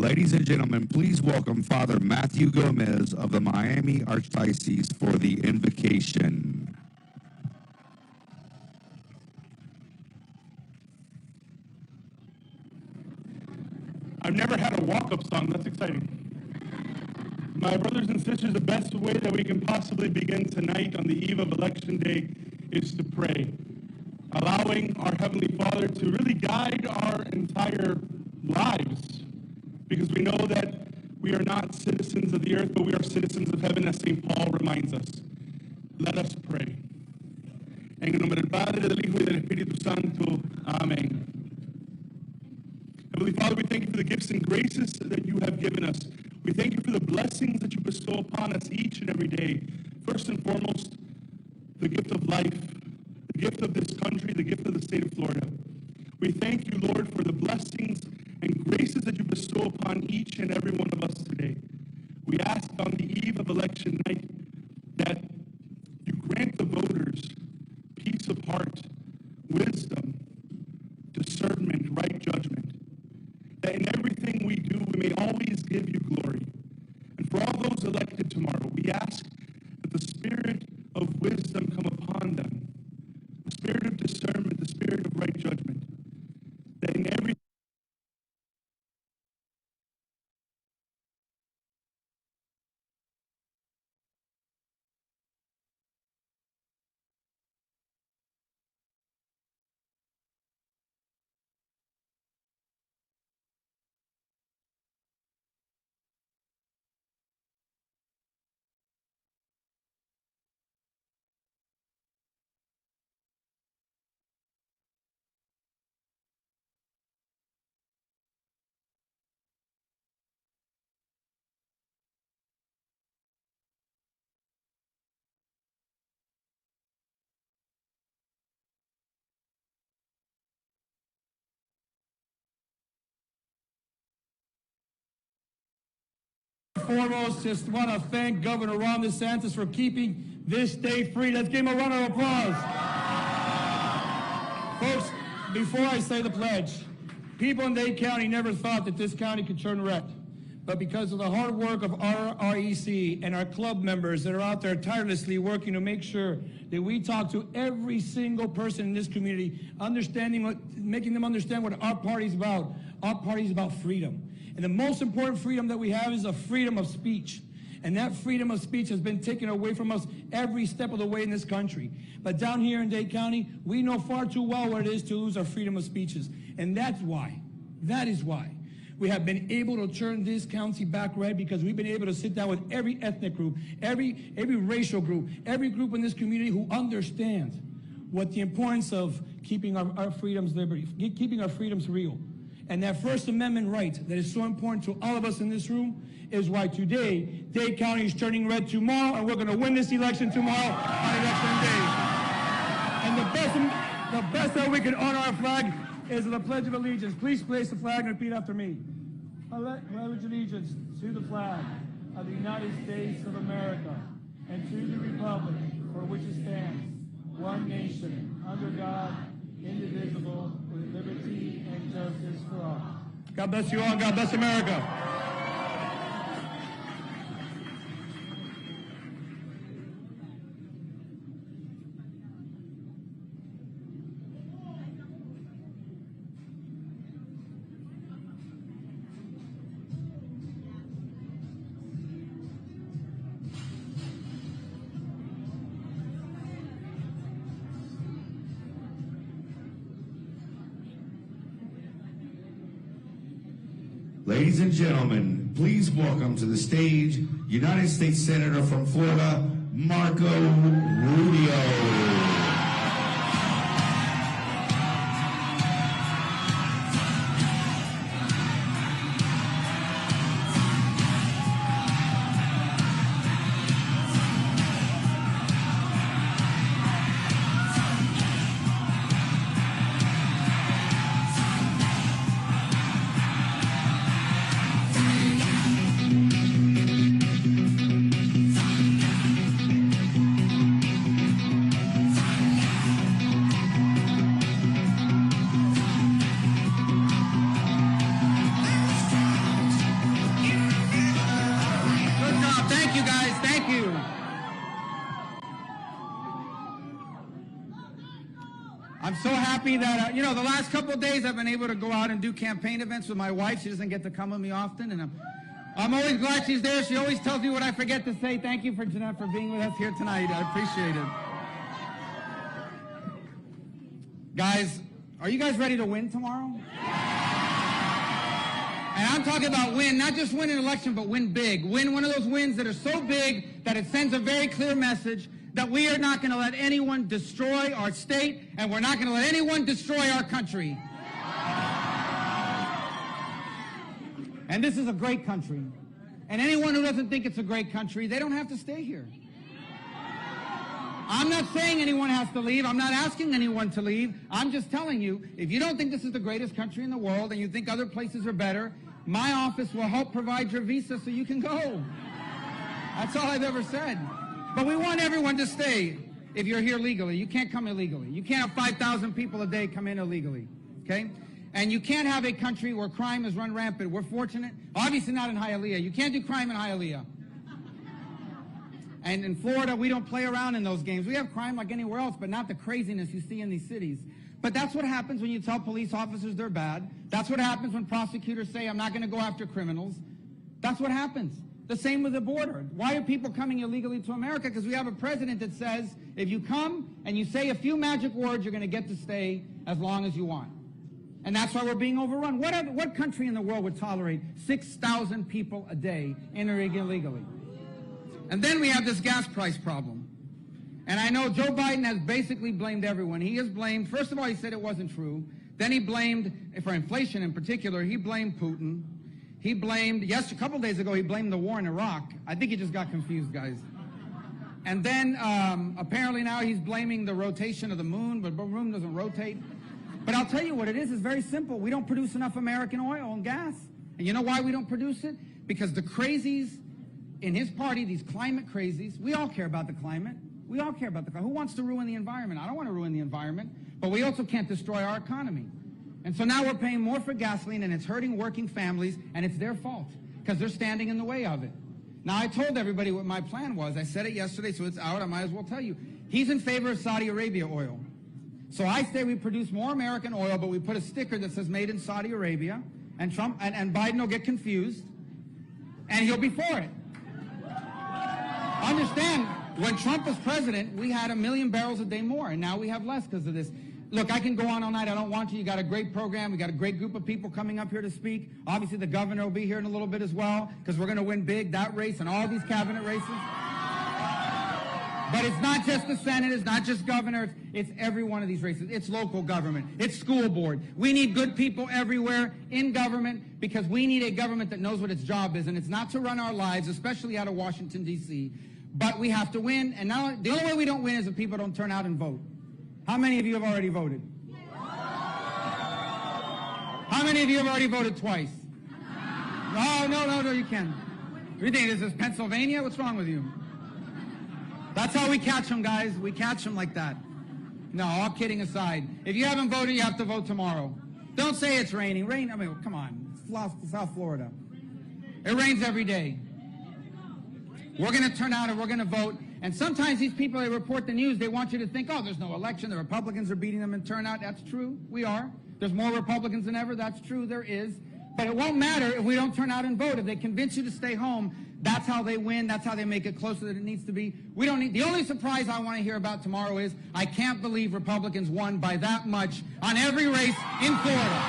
Ladies and gentlemen, please welcome Father Matthew Gomez of the Miami Archdiocese for the invocation. I've never had a walk-up song. That's exciting. My brothers and sisters, the best way that we can possibly begin tonight on the eve of Election Day is to pray, allowing our Heavenly Father to really guide our entire lives, because we know that we are not citizens of the earth, but we are citizens of heaven, as St. Paul reminds us. Let us pray. En el nombre del Padre, del Hijo, y del Espíritu Santo. Amen. Heavenly Father, we thank you for the gifts and graces that you have given us. We thank you for the blessings that you bestow upon us each and every day. First and foremost, the gift of life, the gift of this country, the gift of the state of Florida. We thank you, Lord, for the blessings and graces that you bestow upon each and every one of us today. We ask on the eve of election night that you grant the voters peace of heart, wisdom, discernment, right judgment. That in everything we do, we may always give you glory. And for all those elected tomorrow, we ask that the spirit of wisdom come upon them, the spirit of discernment, the spirit of right judgment, that in every foremost, just want to thank Governor Ron DeSantis for keeping this day free. Let's give him a round of applause. Folks, before I say the pledge, people in Dade County never thought that this county could turn red. But because of the hard work of our REC and our club members that are out there tirelessly working to make sure that we talk to every single person in this community, making them understand what our party's about. Our party's about freedom. And the most important freedom that we have is the freedom of speech. And that freedom of speech has been taken away from us every step of the way in this country. But down here in Dade County, we know far too well what it is to lose our freedom of speeches. And that is why we have been able to turn this county back red, because we've been able to sit down with every ethnic group, every racial group, every group in this community who understands what the importance of keeping our freedoms keeping our freedoms real. And that First Amendment right that is so important to all of us in this room is why today, Dade County is turning red tomorrow, and we're going to win this election tomorrow on election day. And the best that we can honor our flag is the Pledge of Allegiance. Please place the flag and repeat after me. I pledge allegiance to the flag of the United States of America and to the republic for which it stands, one nation, under God, indivisible, with liberty and justice for all. God bless you all. God bless America. Ladies and gentlemen, please welcome to the stage United States Senator from Florida, Marco Rubio. I'm so happy that, you know, the last couple of days I've been able to go out and do campaign events with my wife. She doesn't get to come with me often, and I'm always glad she's there. She always tells me what I forget to say. Thank you for Jeanette for being with us here tonight. I appreciate it. Guys, are you guys ready to win tomorrow? And I'm talking about win, not just win an election, but win big. Win one of those wins that are so big that it sends a very clear message that we are not going to let anyone destroy our state, and we're not going to let anyone destroy our country. And this is a great country. And anyone who doesn't think it's a great country, they don't have to stay here. I'm not saying anyone has to leave. I'm not asking anyone to leave. I'm just telling you, if you don't think this is the greatest country in the world and you think other places are better, my office will help provide your visa so you can go. That's all I've ever said. But we want everyone to stay if you're here legally. You can't come illegally. You can't have 5,000 people a day come in illegally, okay? And you can't have a country where crime is run rampant. We're fortunate. Obviously not in Hialeah. You can't do crime in Hialeah. And in Florida, we don't play around in those games. We have crime like anywhere else, but not the craziness you see in these cities. But that's what happens when you tell police officers they're bad. That's what happens when prosecutors say, I'm not going to go after criminals. That's what happens. The same with the border. Why are people coming illegally to America? Because we have a president that says, if you come and you say a few magic words, you're going to get to stay as long as you want. And that's why we're being overrun. What country in the world would tolerate 6,000 people a day entering illegally? And then we have this gas price problem. And I know Joe Biden has basically blamed everyone. He has blamed, first of all, he said it wasn't true. Then he blamed, for inflation in particular, he blamed Putin. He blamed, yes, a couple days ago, he blamed the war in Iraq. I think he just got confused, guys. And then apparently now he's blaming the rotation of the moon, but the moon doesn't rotate. But I'll tell you what it is very simple. We don't produce enough American oil and gas. And you know why we don't produce it? Because the crazies in his party, these climate crazies, we all care about the climate. We all care about the climate. Who wants to ruin the environment? I don't want to ruin the environment. But we also can't destroy our economy. And so now we're paying more for gasoline, and it's hurting working families, and it's their fault because they're standing in the way of it. Now, I told everybody what my plan was. I said it yesterday, so it's out. I might as well tell you. He's in favor of Saudi Arabia oil. So I say we produce more American oil, but we put a sticker that says made in Saudi Arabia, and Trump and Biden will get confused, and he'll be for it. Understand, when Trump was president, we had 1 million barrels a day more, and now we have less because of this. Look, I can go on all night. I don't want to. You got a great program. We got a great group of people coming up here to speak. Obviously, the governor will be here in a little bit as well because we're going to win big, that race and all these cabinet races. But it's not just the Senate. It's not just governors. It's every one of these races. It's local government. It's school board. We need good people everywhere in government because we need a government that knows what its job is, and it's not to run our lives, especially out of Washington, D.C., but we have to win. And now the only way we don't win is if people don't turn out and vote. How many of you have already voted? How many of you have already voted twice? No, you can't. You think this is Pennsylvania? What's wrong with you? That's how we catch them, guys. We catch them like that. No, all kidding aside. If you haven't voted, you have to vote tomorrow. Don't say it's raining. Rain, I mean, come on. It's South Florida. It rains every day. We're going to turn out and we're going to vote. And sometimes these people, they report the news, they want you to think, oh, there's no election, the Republicans are beating them in turnout. That's true, we are. There's more Republicans than ever, that's true, there is. But it won't matter if we don't turn out and vote. If they convince you to stay home, that's how they win, that's how they make it closer than it needs to be. We don't need, the only surprise I want to hear about tomorrow is, I can't believe Republicans won by that much on every race in Florida.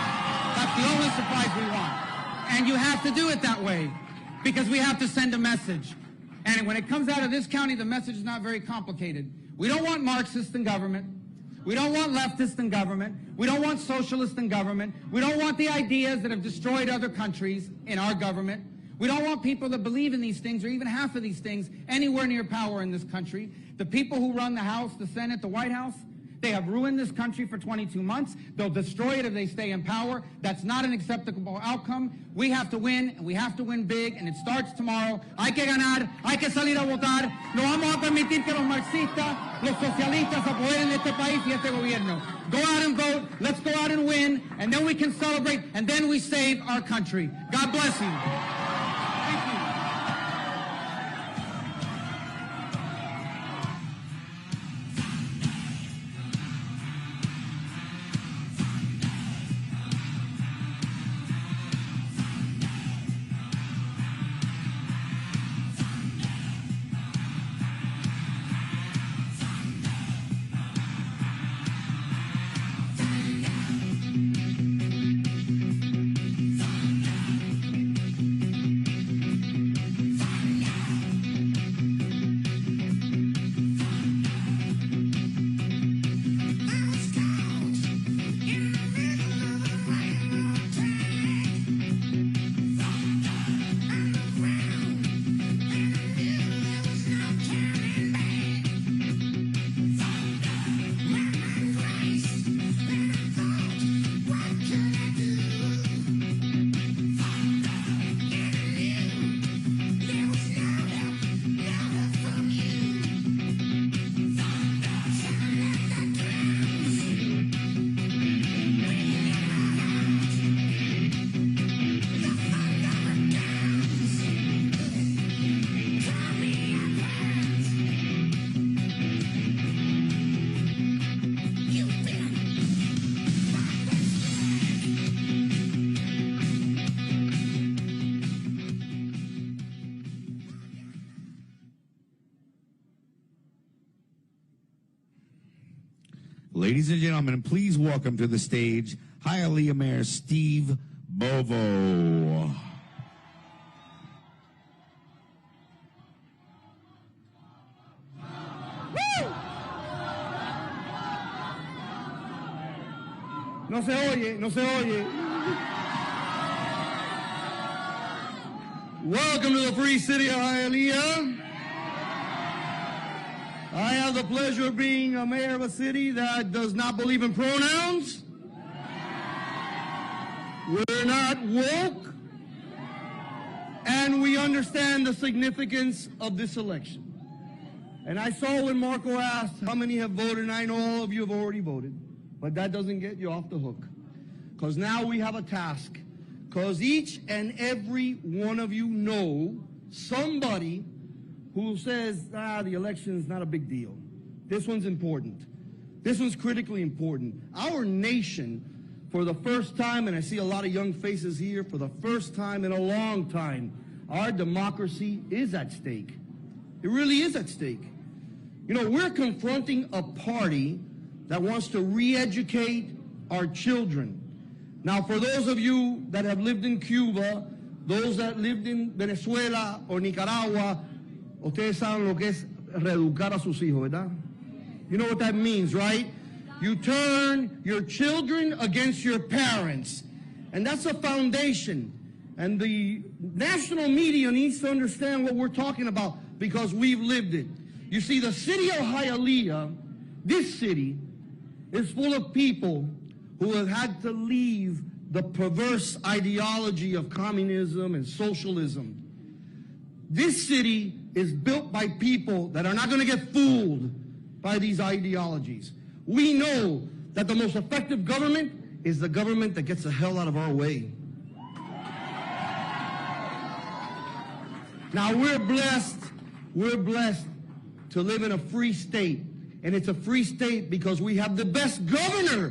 That's the only surprise we want. And you have to do it that way, because we have to send a message. And when it comes out of this county, the message is not very complicated. We don't want Marxists in government. We don't want leftists in government. We don't want socialists in government. We don't want the ideas that have destroyed other countries in our government. We don't want people that believe in these things or even half of these things anywhere near power in this country. The people who run the House, the Senate, the White House, they have ruined this country for 22 months. They'll destroy it if they stay in power. That's not an acceptable outcome. We have to win, and we have to win big, and it starts tomorrow. Hay que ganar, hay que salir a votar. No vamos a permitir que los marxistas, los socialistas apoderen este país y este gobierno. Go out and vote. Let's go out and win, and then we can celebrate, and then we save our country. God bless you. Thank you. Ladies and gentlemen, please welcome to the stage Hialeah Mayor Steve Bovo. No se oye, no se oye. Welcome to the free city of Hialeah. I have the pleasure of being a mayor of a city that does not believe in pronouns. We're not woke. And we understand the significance of this election. And I saw when Marco asked how many have voted, and I know all of you have already voted. But that doesn't get you off the hook. Because now we have a task. Because each and every one of you know somebody who says, the election is not a big deal. This one's important. This one's critically important. Our nation, for the first time, and I see a lot of young faces here, for the first time in a long time, our democracy is at stake. It really is at stake. You know, we're confronting a party that wants to re-educate our children. Now, for those of you that have lived in Cuba, those that lived in Venezuela or Nicaragua, ustedes saben lo que es reeducar a sus hijos, ¿verdad? You know what that means, right? You turn your children against your parents. And that's a foundation. And the national media needs to understand what we're talking about because we've lived it. You see, the city of Hialeah, this city, is full of people who have had to leave the perverse ideology of communism and socialism. This city is built by people that are not going to get fooled by these ideologies. We know that the most effective government is the government that gets the hell out of our way. Now, we're blessed to live in a free state. And it's a free state because we have the best governor.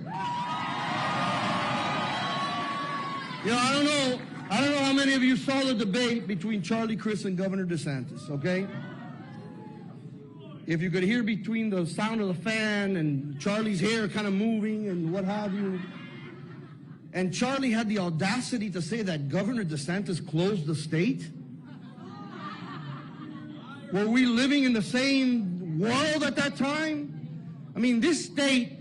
You know, I don't know how many of you saw the debate between Charlie Crist and Governor DeSantis, okay? If you could hear between the sound of the fan and Charlie's hair kind of moving and what have you. And Charlie had the audacity to say that Governor DeSantis closed the state. Were we living in the same world at that time? I mean, this state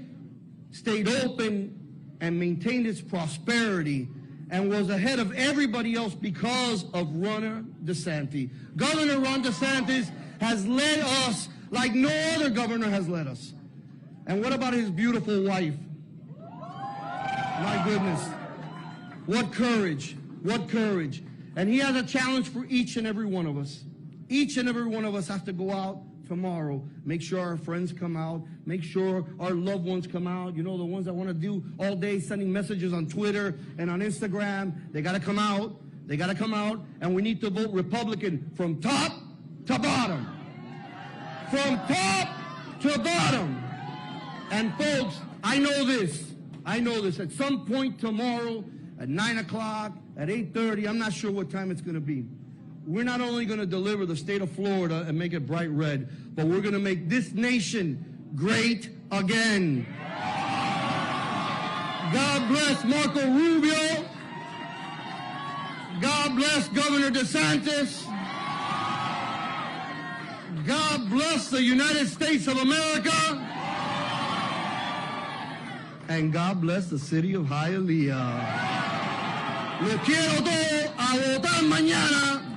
stayed open and maintained its prosperity and was ahead of everybody else because of Ron DeSantis. Governor Ron DeSantis has led us like no other governor has led us. And what about his beautiful wife? My goodness. What courage. What courage. And he has a challenge for each and every one of us. Each and every one of us has to go out tomorrow, make sure our friends come out, make sure our loved ones come out, you know, the ones that want to do all day sending messages on Twitter and on Instagram, they got to come out, and we need to vote Republican from top to bottom. From top to bottom. And folks, I know this, at some point tomorrow, at 9 o'clock, at 8:30, I'm not sure what time it's going to be. We're not only going to deliver the state of Florida and make it bright red, but we're going to make this nation great again. God bless Marco Rubio. God bless Governor DeSantis. God bless the United States of America. And God bless the city of Hialeah. Lo quiero todo a votar mañana.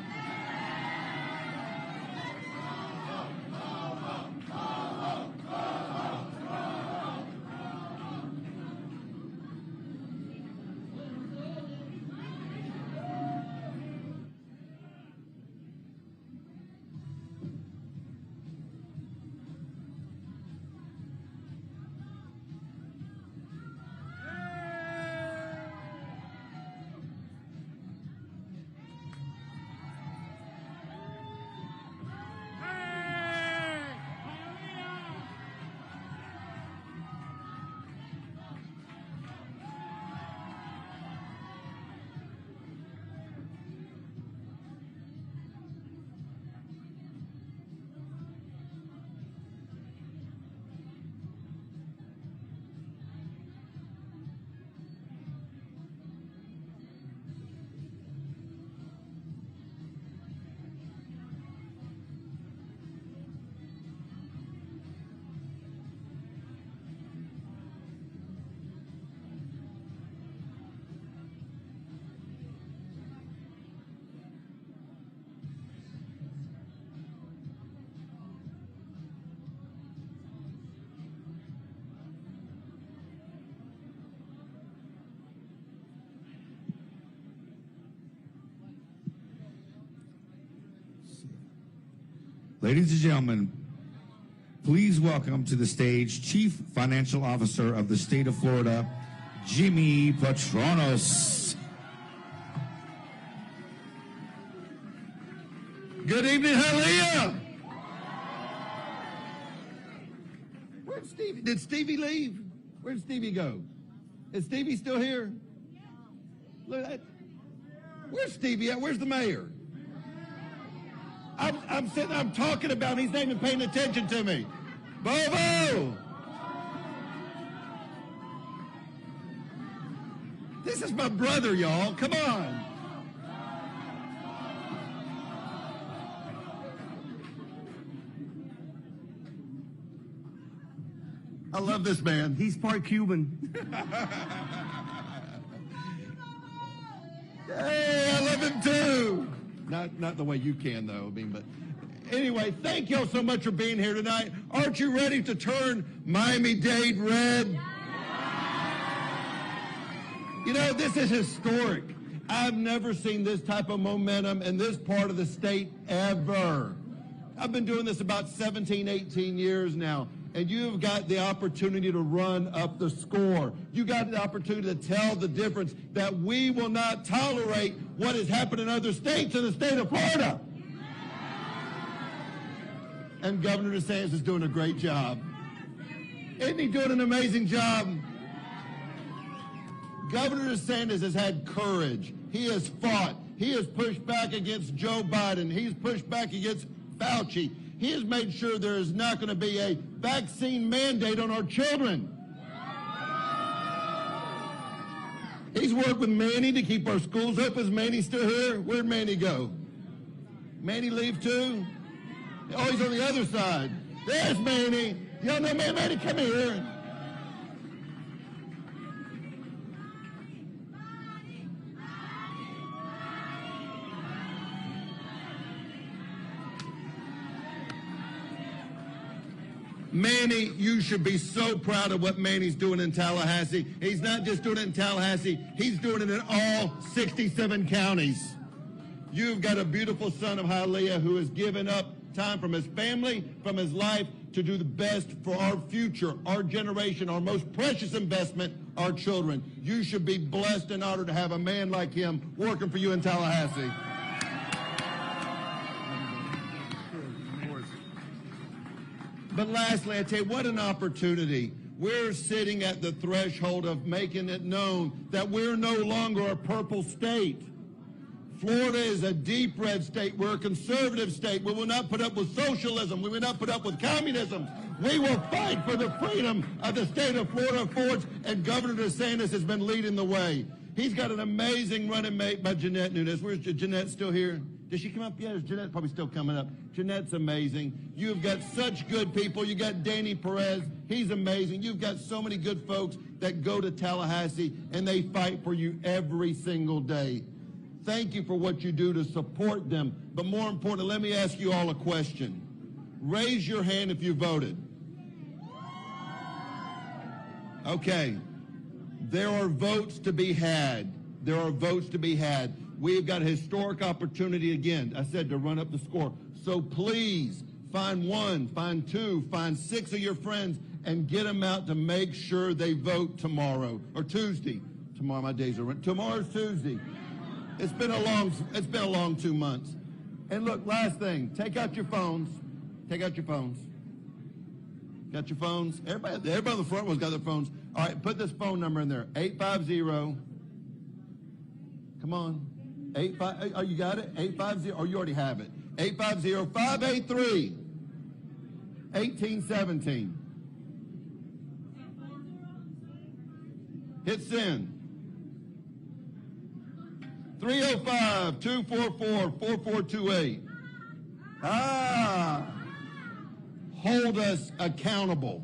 Ladies and gentlemen, please welcome to the stage Chief Financial Officer of the state of Florida, Jimmy Patronis. Good evening, hallelujah. Where'd Stevie? Did Stevie leave? Where'd Stevie go? Is Stevie still here? Look at that. Where's Stevie at? Where's the mayor? I'm talking about him. He's not even paying attention to me. Bovo! This is my brother, y'all. Come on. I love this man. He's part Cuban. Hey, I love him too. Not the way you can, though. I mean, but anyway, thank y'all so much for being here tonight. Aren't you ready to turn Miami-Dade red? You know, this is historic. I've never seen this type of momentum in this part of the state ever. I've been doing this about 17, 18 years now. And you've got the opportunity to run up the score. You got the opportunity to tell the difference that we will not tolerate what has happened in other states in the state of Florida. And Governor DeSantis is doing a great job. Isn't he doing an amazing job? Governor DeSantis has had courage. He has fought. He has pushed back against Joe Biden. He's pushed back against Fauci. He has made sure there is not going to be a vaccine mandate on our children. He's worked with Manny to keep our schools open. Is Manny still here? Where'd Manny go? Manny leave too? Oh, he's on the other side. There's Manny. Y'all know Manny? Manny, come here. Manny, you should be so proud of what Manny's doing in Tallahassee. He's not just doing it in Tallahassee, he's doing it in all 67 counties. You've got a beautiful son of Hialeah who has given up time from his family, from his life, to do the best for our future, our generation, our most precious investment, our children. You should be blessed and honored to have a man like him working for you in Tallahassee. But lastly, I tell you, what an opportunity. We're sitting at the threshold of making it known that we're no longer a purple state. Florida is a deep red state. We're a conservative state. We will not put up with socialism. We will not put up with communism. We will fight for the freedom of the state of Florida affords, and Governor DeSantis has been leading the way. He's got an amazing running mate by Jeanette Nunez. Where's Jeanette still here? Did she come up? Yeah, Jeanette's probably still coming up. Jeanette's amazing. You've got such good people. You got Danny Perez. He's amazing. You've got so many good folks that go to Tallahassee, and they fight for you every single day. Thank you for what you do to support them. But more importantly, let me ask you all a question. Raise your hand if you voted. Okay. There are votes to be had. There are votes to be had. We've got a historic opportunity again, I said, to run up the score. So please find one, find two, find 6 of your friends and get them out to make sure they vote tomorrow or Tuesday. Tomorrow, my days are tomorrow's Tuesday. It's been a long 2 months. And look, last thing, take out your phones. Take out your phones. Got your phones? Everybody on the front one's got their phones. All right, put this phone number in there. 850. Come on. 85. Oh, you got it? 850. Oh, you already have it. 850-583-1817. Hit send. 305-244-4428. Hold us accountable.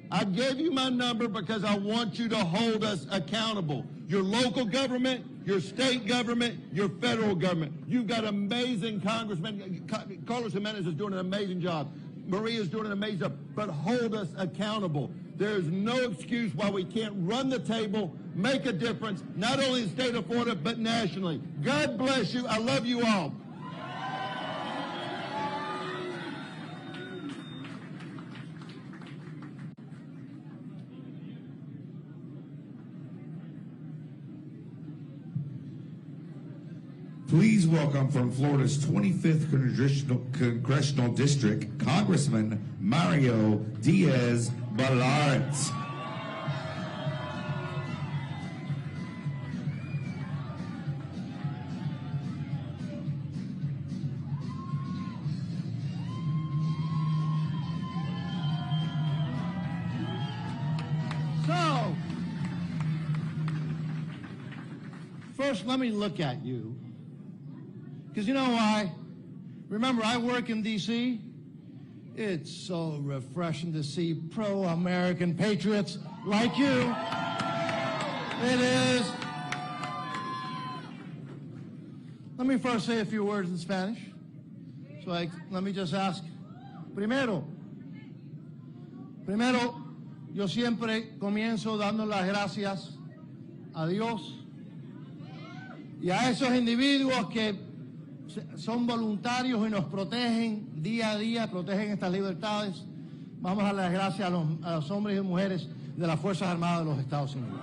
I gave you my number because I want you to hold us accountable. Your local government, your state government, your federal government. You've got amazing congressmen. Carlos Jimenez is doing an amazing job. Maria is doing an amazing job. But hold us accountable. There's no excuse why we can't run the table, make a difference, not only in the state of Florida, but nationally. God bless you. I love you all. Please welcome from Florida's 25th Congressional District, Congressman Mario Diaz-Balart. So, first let me look at you. Because you know why? Remember, I work in D.C. It's so refreshing to see pro-American patriots like you. It is. Let me first say a few words in Spanish. So let me just ask. Primero, yo siempre comienzo dando las gracias a Dios y a esos individuos que son voluntarios y nos protegen día a día, protegen estas libertades. Vamos a dar las gracias a los hombres y mujeres de las Fuerzas Armadas de los Estados Unidos.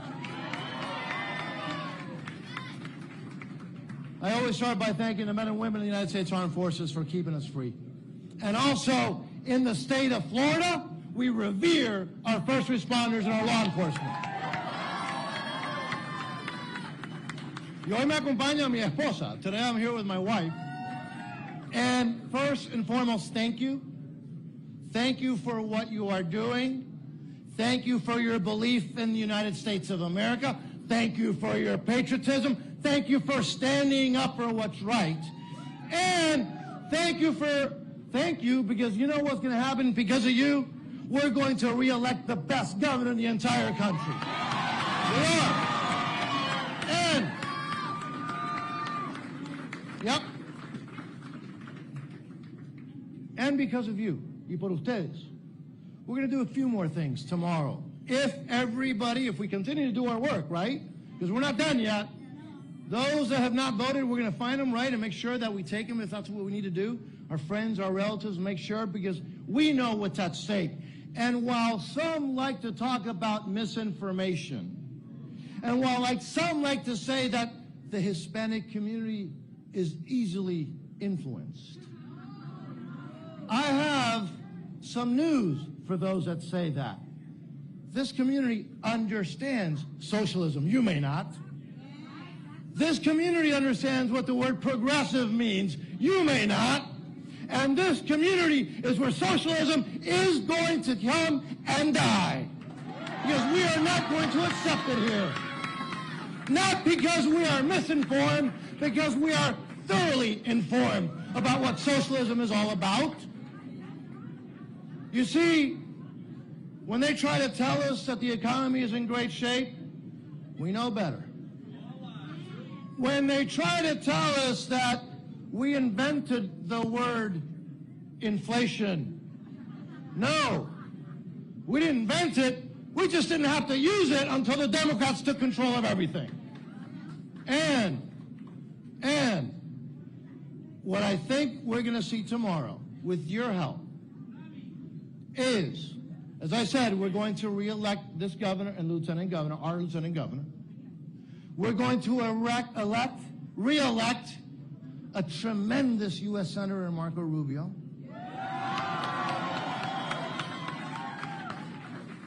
I always start by thanking the men and women of the United States Armed Forces for keeping us free. And also, in the state of Florida, we revere our first responders and our law enforcement. Y hoy me acompaña mi esposa. Today I'm here with my wife. And first and foremost, thank you. Thank you for what you are doing. Thank you for your belief in the United States of America. Thank you for your patriotism. Thank you for standing up for what's right. And thank you because you know what's going to happen because of you? We're going to re-elect the best governor in the entire country. We are. And, yep. And because of you, y por ustedes, we're going to do a few more things tomorrow. If we continue to do our work, right? Because we're not done yet. Those that have not voted, we're going to find them, right, and make sure that we take them if that's what we need to do. Our friends, our relatives, make sure, because we know what's at stake. And while some like to talk about misinformation, and while some like to say that the Hispanic community is easily influenced, I have some news for those that say that. This community understands socialism. You may not. This community understands what the word progressive means. You may not. And this community is where socialism is going to come and die. Because we are not going to accept it here. Not because we are misinformed, because we are thoroughly informed about what socialism is all about. You see, when they try to tell us that the economy is in great shape, we know better. When they try to tell us that we invented the word inflation, no, we didn't invent it. We just didn't have to use it until the Democrats took control of everything. And what I think we're going to see tomorrow, with your help, is, as I said, we're going to re-elect this governor and lieutenant governor, our lieutenant governor. We're going to re-elect a tremendous U.S. Senator, Marco Rubio.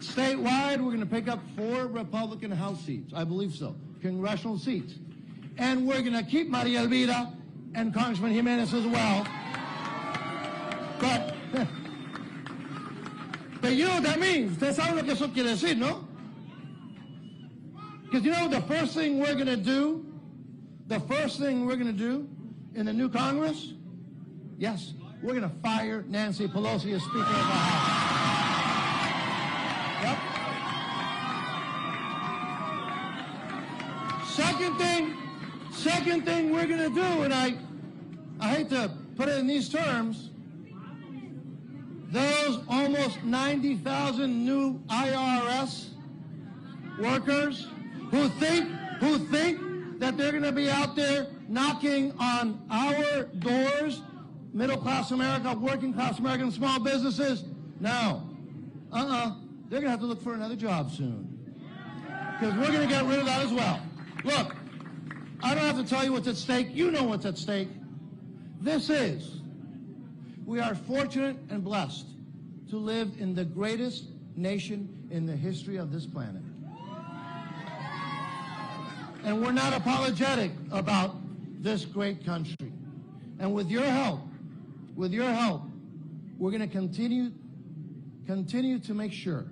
Statewide, we're going to pick up 4 Republican House seats. I believe so. Congressional seats. And we're going to keep Maria Elvira and Congressman Jimenez as well. But you know what that means. Ustedes saben lo que eso quiere decir, ¿no? Because you know the first thing we're going to do? The first thing we're going to do in the new Congress? Yes, we're going to fire Nancy Pelosi as Speaker of the House. Yep. Second thing we're going to do, and I hate to put it in these terms, those almost 90,000 new IRS workers who think that they're going to be out there knocking on our doors, middle-class America, working-class American small businesses. No. They're going to have to look for another job soon. Because we're going to get rid of that as well. Look, I don't have to tell you what's at stake. You know what's at stake. We are fortunate and blessed to live in the greatest nation in the history of this planet. And we're not apologetic about this great country. And with your help, we're going to continue to make sure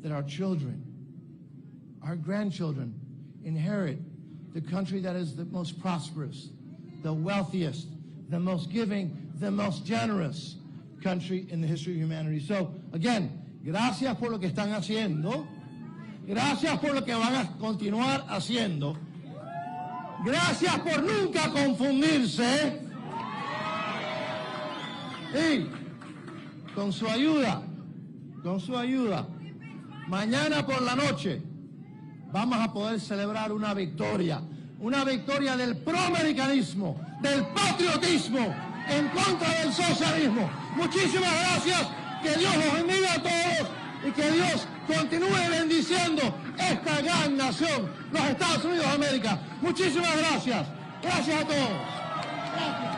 that our children, our grandchildren inherit the country that is the most prosperous, the wealthiest, the most giving, the most generous country in the history of humanity. So, again, gracias por lo que están haciendo. Gracias por lo que van a continuar haciendo. Gracias por nunca confundirse. Y con su ayuda, mañana por la noche vamos a poder celebrar una victoria del proamericanismo, del patriotismo en contra del socialismo. Muchísimas gracias, que Dios los bendiga a todos y que Dios continúe bendiciendo esta gran nación, los Estados Unidos de América. Muchísimas gracias. Gracias a todos. Gracias.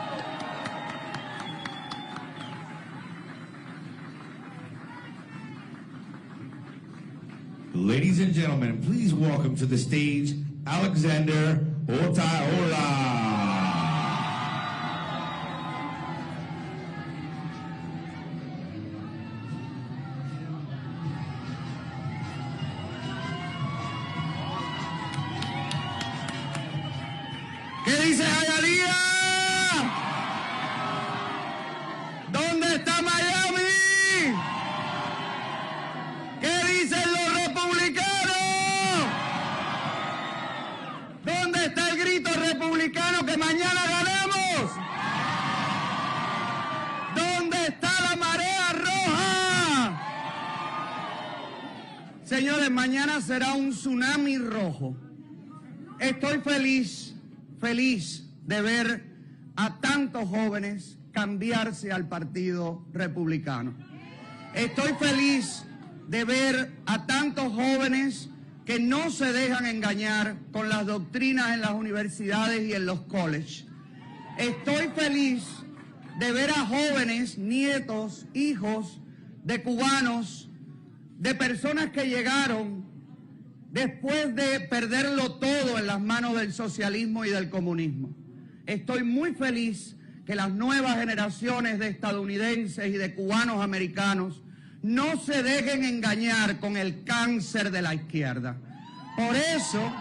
Ladies and gentlemen, please welcome to the stage Alexander Otaola. ¿Qué dice Jayalía? ¿Dónde está Miami? ¿Qué dicen los republicanos? ¿Dónde está el grito republicano que mañana ganamos? ¿Dónde está la marea roja? Señores, mañana será un tsunami rojo. Estoy feliz de ver a tantos jóvenes cambiarse al Partido Republicano. Estoy feliz de ver a tantos jóvenes que no se dejan engañar con las doctrinas en las universidades y en los colleges. Estoy feliz de ver a jóvenes, nietos, hijos de cubanos, de personas que llegaron después de perderlo todo en las manos del socialismo y del comunismo. Estoy muy feliz que las nuevas generaciones de estadounidenses y de cubanos americanos no se dejen engañar con el cáncer de la izquierda. Por eso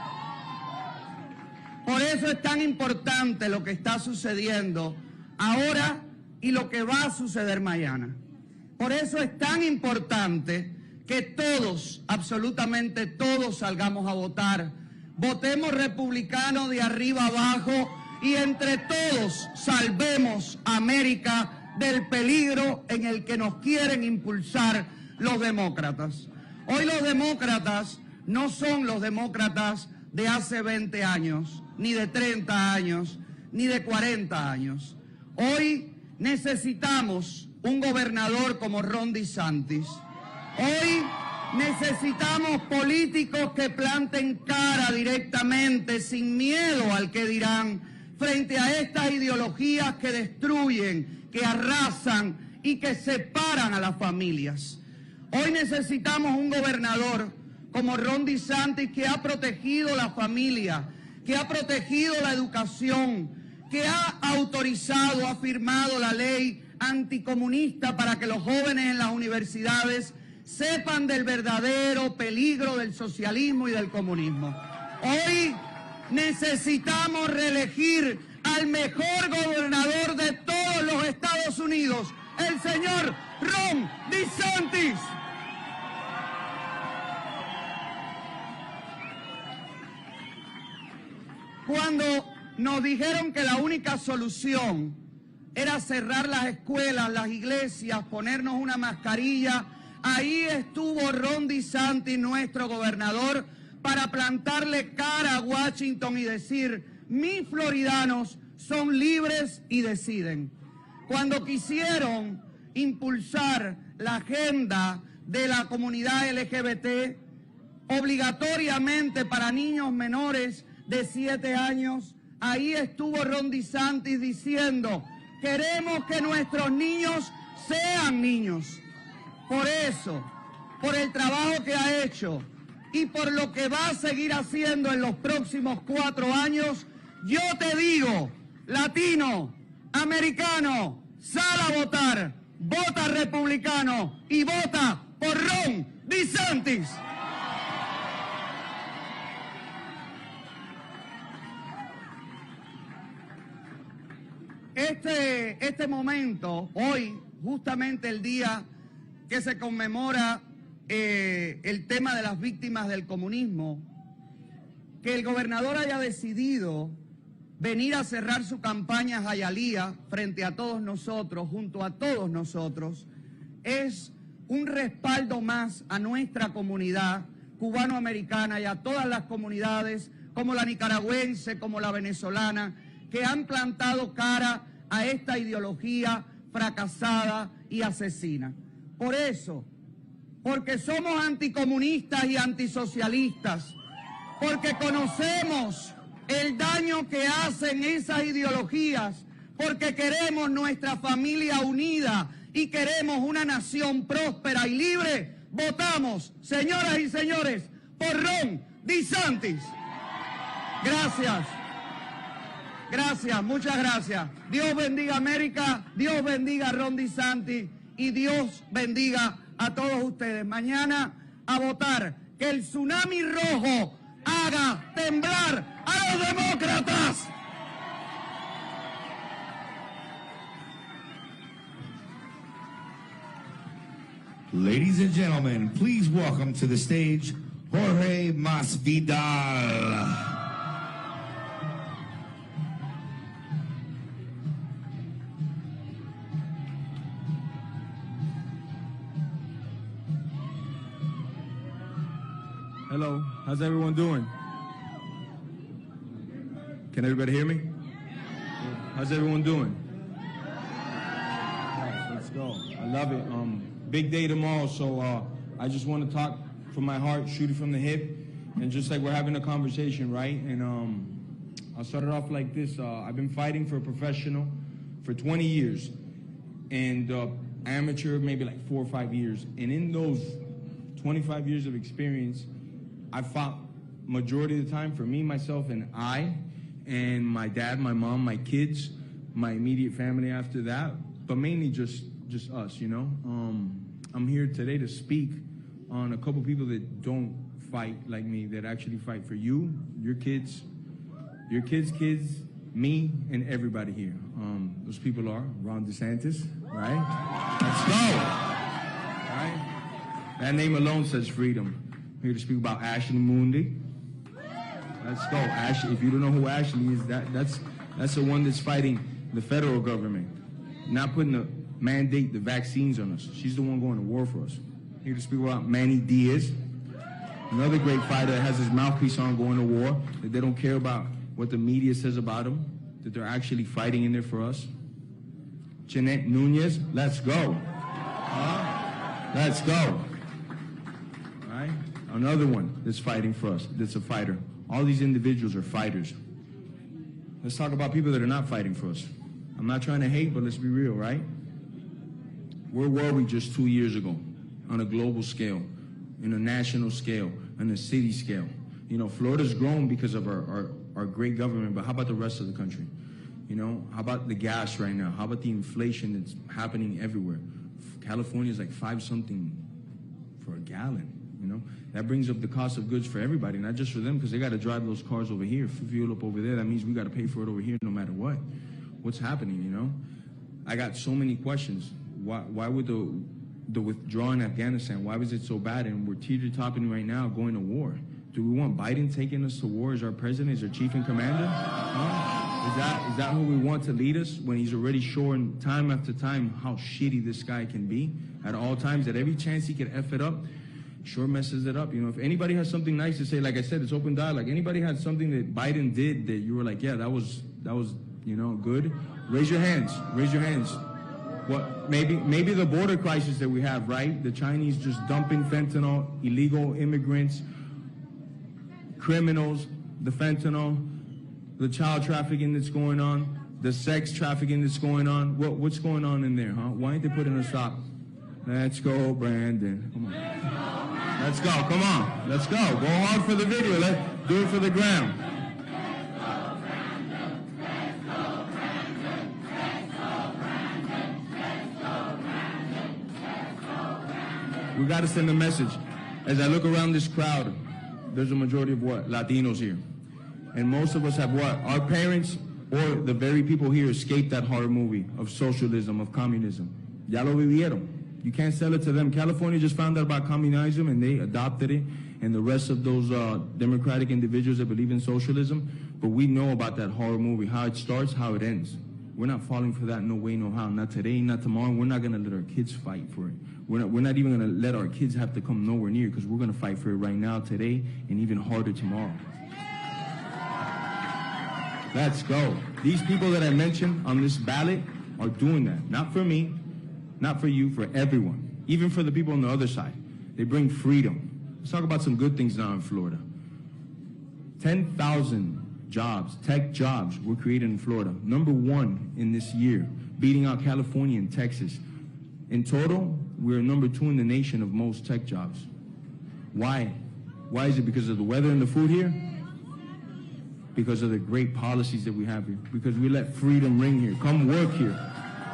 es tan importante lo que está sucediendo ahora y lo que va a suceder mañana. Por eso es tan importante que todos, absolutamente todos, salgamos a votar. Votemos republicano de arriba abajo y entre todos salvemos a América del peligro en el que nos quieren impulsar los demócratas. Hoy los demócratas no son los demócratas de hace 20 años, ni de 30 años, ni de 40 años. Hoy necesitamos un gobernador como Ron DeSantis. Hoy necesitamos políticos que planten cara directamente, sin miedo al que dirán, frente a estas ideologías que destruyen, que arrasan y que separan a las familias. Hoy necesitamos un gobernador como Ron DeSantis, que ha protegido la familia, que ha protegido la educación, que ha autorizado, ha firmado la ley anticomunista para que los jóvenes en las universidades sepan del verdadero peligro del socialismo y del comunismo. Hoy necesitamos reelegir al mejor gobernador de todos los Estados Unidos, el señor Ron DeSantis. Cuando nos dijeron que la única solución era cerrar las escuelas, las iglesias, ponernos una mascarilla, ahí estuvo Ron DeSantis, nuestro gobernador, para plantarle cara a Washington y decir, mis floridanos son libres y deciden. Cuando quisieron impulsar la agenda de la comunidad LGBT, obligatoriamente para niños menores de 7 años, ahí estuvo Ron DeSantis diciendo, queremos que nuestros niños sean niños. Por eso, por el trabajo que ha hecho y por lo que va a seguir haciendo en los próximos 4 años, yo te digo, latino, americano, sal a votar, vota republicano y vota por Ron DeSantis. Este momento, hoy, justamente el día que se conmemora el tema de las víctimas del comunismo, que el gobernador haya decidido venir a cerrar su campaña Hialeah frente a todos nosotros, junto a todos nosotros, es un respaldo más a nuestra comunidad cubanoamericana y a todas las comunidades, como la nicaragüense, como la venezolana, que han plantado cara a esta ideología fracasada y asesina. Por eso, porque somos anticomunistas y antisocialistas, porque conocemos el daño que hacen esas ideologías, porque queremos nuestra familia unida y queremos una nación próspera y libre, votamos, señoras y señores, por Ron DeSantis. Gracias. Gracias, muchas gracias. Dios bendiga a América, Dios bendiga a Ron DeSantis y Dios bendiga a todos ustedes. Mañana a votar, que el tsunami rojo haga temblar a los demócratas. Ladies and gentlemen, please welcome to the stage Jorge Masvidal. Hello, how's everyone doing? Can everybody hear me? How's everyone doing? Let's go. I love it. Big day tomorrow, so I just want to talk from my heart, shoot it from the hip, and just like we're having a conversation, right? And I'll start it off like this. I've been fighting for a professional for 20 years, and amateur maybe like 4 or 5 years. And in those 25 years of experience, I fought majority of the time for me, myself, and my dad, my mom, my kids, my immediate family after that, but mainly just us, you know. I'm here today to speak on a couple people that don't fight like me, that actually fight for you, your kids, kids, me, and everybody here. Those people are Ron DeSantis, right? Let's go, right? That name alone says freedom. I'm here to speak about Ashley Moody. Let's go, Ashley. If you don't know who Ashley is, that's the one that's fighting the federal government, not putting the mandate the vaccines on us. She's the one going to war for us. Here to speak about Manny Diaz, another great fighter that has his mouthpiece on going to war, that they don't care about what the media says about him, that they're actually fighting in there for us. Jeanette, Nunez, let's go. Let's go. All right? Another one that's fighting for us, that's a fighter. All these individuals are fighters. Let's talk about people that are not fighting for us. I'm not trying to hate, but let's be real, right? Where were we just 2 years ago on a global scale, in a national scale, on a city scale? You know, Florida's grown because of our great government, but how about the rest of the country? You know, how about the gas right now? How about the inflation that's happening everywhere? California's like 5-something for a gallon, you know? That brings up the cost of goods for everybody, not just for them, because they got to drive those cars over here, fuel up over there. That means we got to pay for it over here no matter what. What's happening, you know? I got so many questions. Why would the withdrawal in Afghanistan, why was it so bad? And we're teeter-topping right now going to war. Do we want Biden taking us to war as our president, as our chief and commander? Is that who we want to lead us when he's already showing time after time how shitty this guy can be at all times, at every chance he can F it up, sure messes it up. You know, if anybody has something nice to say, like I said, it's open dialogue. Anybody had something that Biden did that you were like, yeah, that was, you know, good? Raise your hands, raise your hands. What, maybe the border crisis that we have, right? The Chinese just dumping fentanyl, illegal immigrants, criminals, the fentanyl, the child trafficking that's going on, the sex trafficking that's going on. What's going on in there, huh? Why ain't they putting a stop? Let's go, Brandon. Come on. Let's go. Come on. Let's go. Go hard for the video. Let's do it for the gram. We got to send a message. As I look around this crowd, there's a majority of what? Latinos here. And most of us have what? Our parents or the very people here escaped that horror movie of socialism, of communism. Ya lo vivieron. You can't sell it to them. California just found out about communism and they adopted it, and the rest of those democratic individuals that believe in socialism. But we know about that horror movie, how it starts, how it ends. We're not falling for that, no way, no how. Not today, not tomorrow. We're not going to let our kids fight for it. We're not even going to let our kids have to come nowhere near, because we're going to fight for it right now, today, and even harder tomorrow. Let's go. These people that I mentioned on this ballot are doing that. Not for me, not for you, for everyone. Even for the people on the other side. They bring freedom. Let's talk about some good things now in Florida. 10,000 jobs, tech jobs, were created in Florida. #1 in this year, beating out California and Texas. In total, we're #2 in the nation of most tech jobs. Why? Why is it? Because of the weather and the food here? Because of the great policies that we have here. Because we let freedom ring here. Come work here.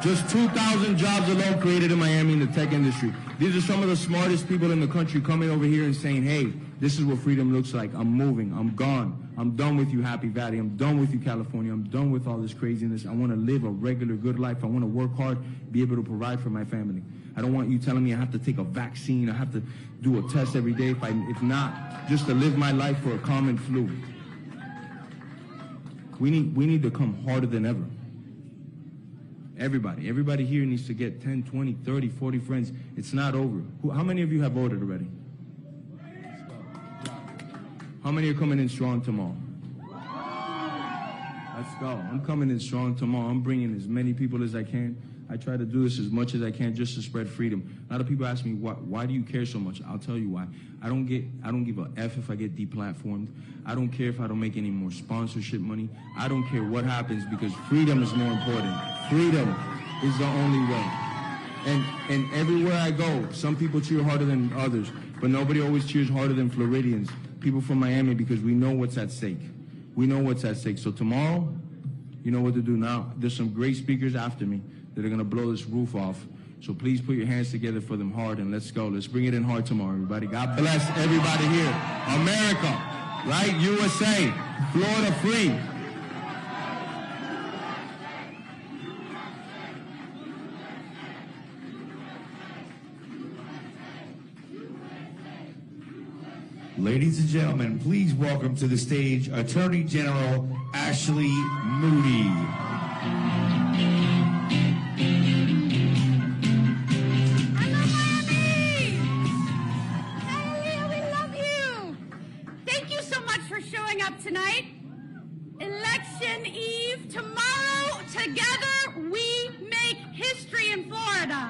Just 2,000 jobs alone created in Miami in the tech industry. These are some of the smartest people in the country coming over here and saying, hey, this is what freedom looks like. I'm moving. I'm gone. I'm done with you, Happy Valley. I'm done with you, California. I'm done with all this craziness. I want to live a regular, good life. I want to work hard, be able to provide for my family. I don't want you telling me I have to take a vaccine. I have to do a test every day. If not, just to live my life for a common flu. We need to come harder than ever. Everybody here needs to get 10, 20, 30, 40 friends. It's not over. How many of you have voted already? How many are coming in strong tomorrow? Let's go. I'm coming in strong tomorrow. I'm bringing as many people as I can. I try to do this as much as I can just to spread freedom. A lot of people ask me, why do you care so much? I'll tell you why. I don't give a F if I get deplatformed. I don't care if I don't make any more sponsorship money. I don't care what happens, because freedom is more important. Freedom is the only way. And everywhere I go, some people cheer harder than others, but nobody always cheers harder than Floridians, people from Miami, because we know what's at stake. We know what's at stake. So tomorrow, you know what to do now. There's some great speakers after me that are going to blow this roof off. So please put your hands together for them hard, and let's go. Let's bring it in hard tomorrow, everybody. God bless everybody here. America, right? USA, Florida free. Ladies and gentlemen, please welcome to the stage Attorney General Ashley Moody. Tonight, election eve, tomorrow, together we make history in Florida.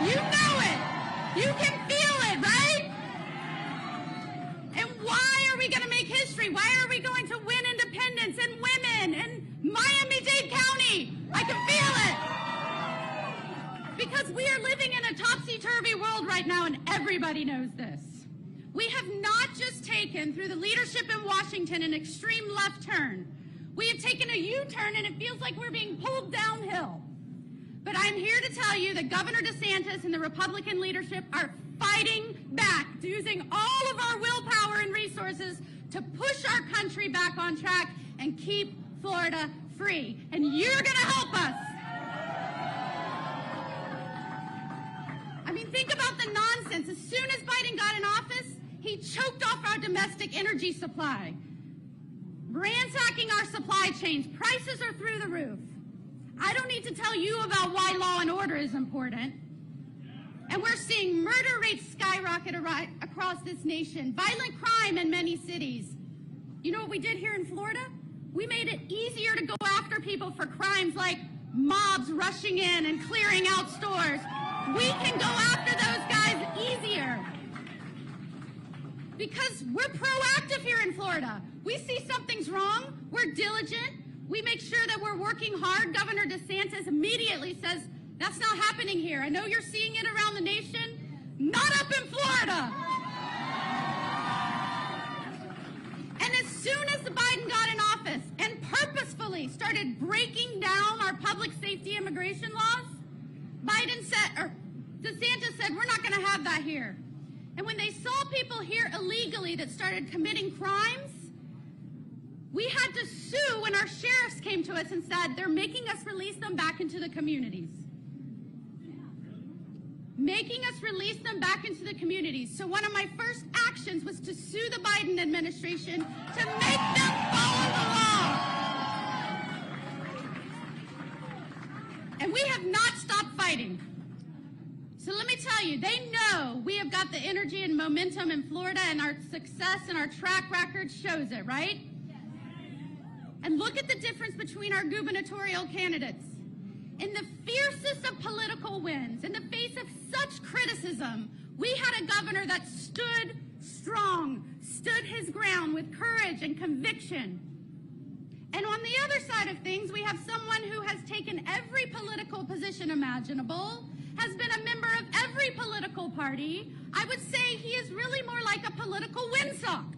You know it. You can feel it, right? And why are we going to make history? Why are we going to win independence and women and Miami-Dade County? I can feel it. Because we are living in a topsy-turvy world right now, and everybody knows this. We have not just taken, through the leadership in Washington, an extreme left turn. We have taken a U-turn, and it feels like we're being pulled downhill. But I'm here to tell you that Governor DeSantis and the Republican leadership are fighting back, using all of our willpower and resources to push our country back on track and keep Florida free. And you're going to help us. I mean, think about the nonsense. As soon as Biden got in office, he choked off our domestic energy supply, ransacking our supply chains. Prices are through the roof. I don't need to tell you about why law and order is important. And we're seeing murder rates skyrocket across this nation, violent crime in many cities. You know what we did here in Florida? We made it easier to go after people for crimes like mobs rushing in and clearing out stores. We can go after those guys easier. because we're proactive here in Florida. We see something's wrong, we're diligent, we make sure that we're working hard. Governor DeSantis immediately says, that's not happening here. I know you're seeing it around the nation, not up in Florida. And as soon as Biden got in office and purposefully started breaking down our public safety immigration laws, DeSantis said, we're not going to have that here. And when they saw people here illegally that started committing crimes, we had to sue when our sheriffs came to us and said, they're making us release them back into the communities. Making us release them back into the communities. So one of my first actions was to sue the Biden administration to make them follow the law. And we have not stopped fighting. So let me tell you, they know we have got the energy and momentum in Florida, and our success and our track record shows it, right? And look at the difference between our gubernatorial candidates. In the fiercest of political wins, in the face of such criticism, we had a governor that stood strong, stood his ground with courage and conviction. And on the other side of things, we have someone who has taken every political position imaginable, has been a member of every political party. I would say he is really more like a political windsock.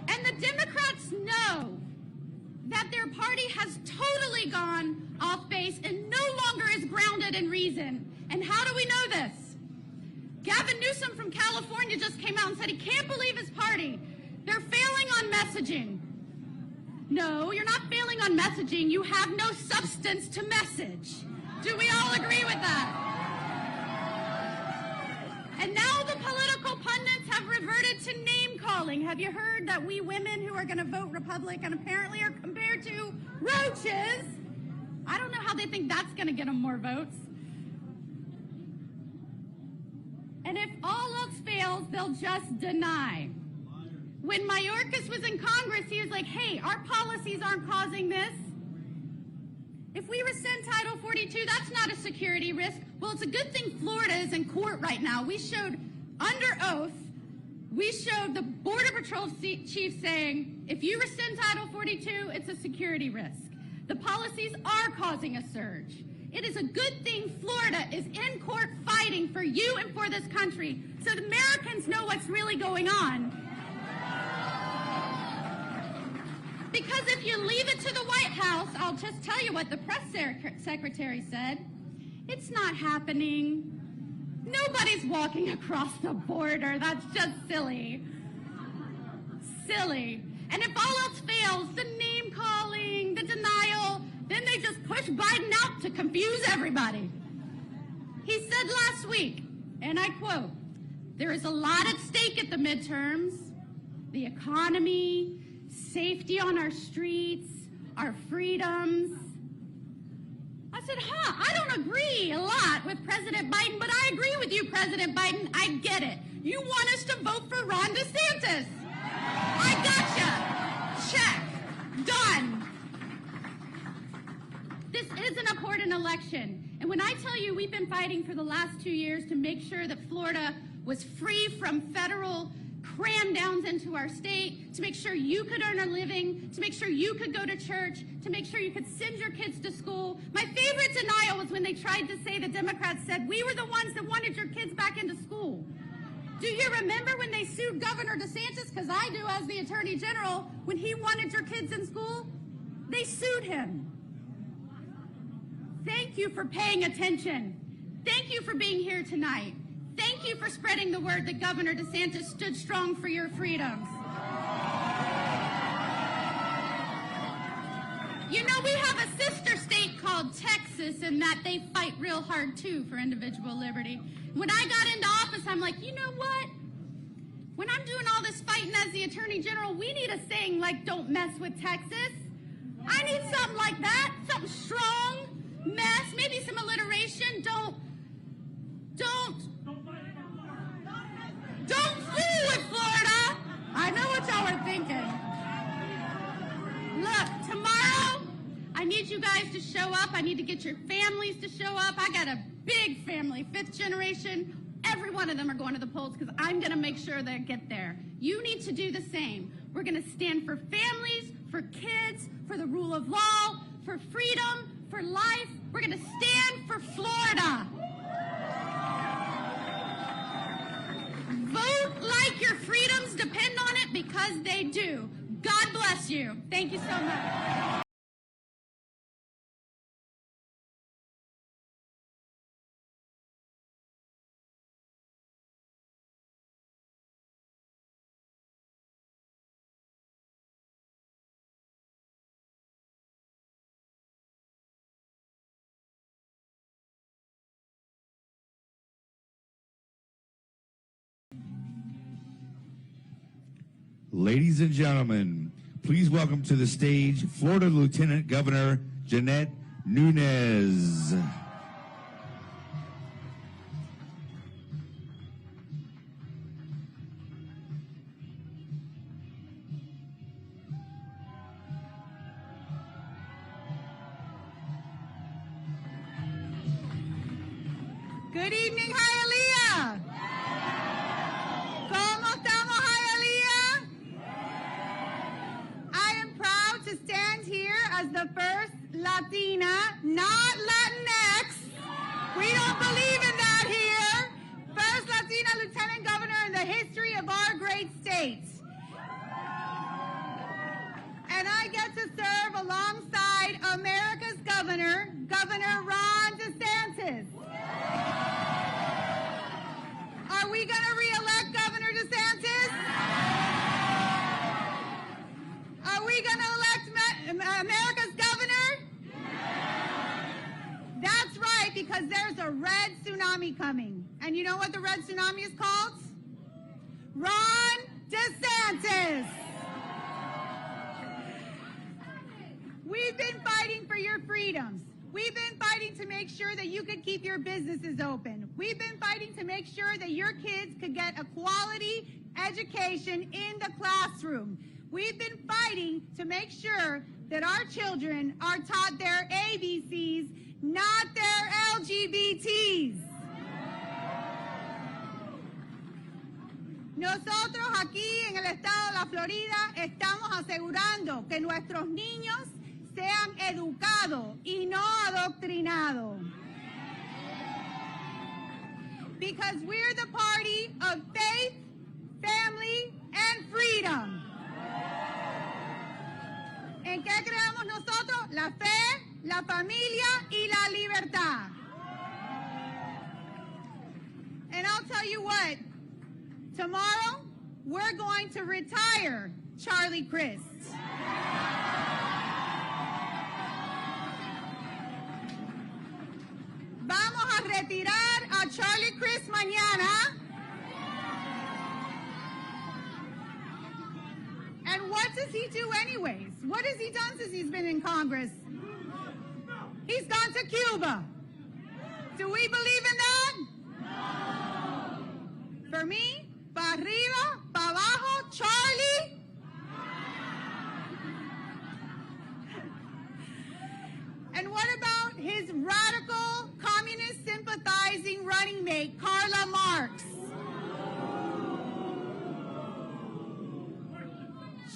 And the Democrats know that their party has totally gone off base and no longer is grounded in reason. And how do we know this? Gavin Newsom from California just came out and said he can't believe his party. They're failing on messaging. No, you're not failing on messaging. You have no substance to message. Do we all agree with that? And now the political pundits have reverted to name-calling. Have you heard that we women who are going to vote Republican apparently are compared to roaches? I don't know how they think that's going to get them more votes. And if all else fails, they'll just deny. When Mayorkas was in Congress, he was like, hey, our policies aren't causing this. If we rescind Title 42, that's not a security risk. Well, it's a good thing Florida is in court right now. We showed under oath, we showed the Border Patrol chief saying, if you rescind Title 42, it's a security risk. The policies are causing a surge. It is a good thing Florida is in court fighting for you and for this country so the Americans know what's really going on. Because if you leave it to the White House, I'll just tell you what the press secretary said. It's not happening. Nobody's walking across the border. That's just silly. Silly. And if all else fails, the name-calling, the denial, then they just push Biden out to confuse everybody. He said last week, and I quote, there is a lot at stake at the midterms. The economy, safety on our streets, our freedoms. I said, I don't agree a lot with President Biden, but I agree with you, President Biden. I get it. You want us to vote for Ron DeSantis. I gotcha. Check. Done. This is an important election. And when I tell you we've been fighting for the last 2 years to make sure that Florida was free from federal cram downs into our state, to make sure you could earn a living, to make sure you could go to church, to make sure you could send your kids to school. My favorite denial was when they tried to say the Democrats said, we were the ones that wanted your kids back into school. Do you remember when they sued Governor DeSantis, because I do as the Attorney General, when he wanted your kids in school? They sued him. Thank you for paying attention. Thank you for being here tonight. Thank you for spreading the word that Governor DeSantis stood strong for your freedoms. You know, we have a sister state called Texas, and that they fight real hard, too, for individual liberty. When I got into office, I'm like, you know what? When I'm doing all this fighting as the Attorney General, we need a saying like, don't mess with Texas. I need something like that, something strong, mess, maybe some alliteration. Don't fool with Florida. I know what y'all are thinking. Look, tomorrow, I need you guys to show up. I need to get your families to show up. I got a big family, 5th generation. every one of them are going to the polls because I'm going to make sure they get there. You need to do the same. We're going to stand for families, for kids, for the rule of law, for freedom, for life. We're going to stand for Florida. Vote like your freedoms depend on it, because they do. God bless you. Thank you so much. Ladies and gentlemen, please welcome to the stage Florida Lieutenant Governor Jeanette Nunez. Good evening, Hialeah. ¿Cómo estamos, Hialeah? I am proud to stand here as the first Latina, not Latinx. We don't believe in that here. First Latina Lieutenant Governor in the history of our great state. And I get to serve alongside America's governor, Governor Ron DeSantis. Are we going to re-elect Governor DeSantis? Are we going to elect America's governor? That's right, because there's a red tsunami coming. And you know what the red tsunami is called? Ron DeSantis. We've been fighting for your freedoms. We've been fighting to make sure that you could keep your businesses open. We've been fighting to make sure that your kids could get a quality education in the classroom. We've been fighting to make sure that our children are taught their ABCs, not their LGBTs. Nosotros aquí en el estado de la Florida estamos asegurando que nuestros niños sean educados y no adoctrinados. Because we're the party of faith, family, and freedom. ¿En qué creemos nosotros? La fe, la familia y la libertad. And I'll tell you what, tomorrow we're going to retire Charlie Crist. Vamos a retirar a Charlie Crist mañana. And what does he do anyways? What has he done since he's been in Congress? He's gone to Cuba. Do we believe in that? No. For me, pa' arriba, pa' abajo, Charlie. And what about his radical, communist sympathizing running mate, Karla Marx?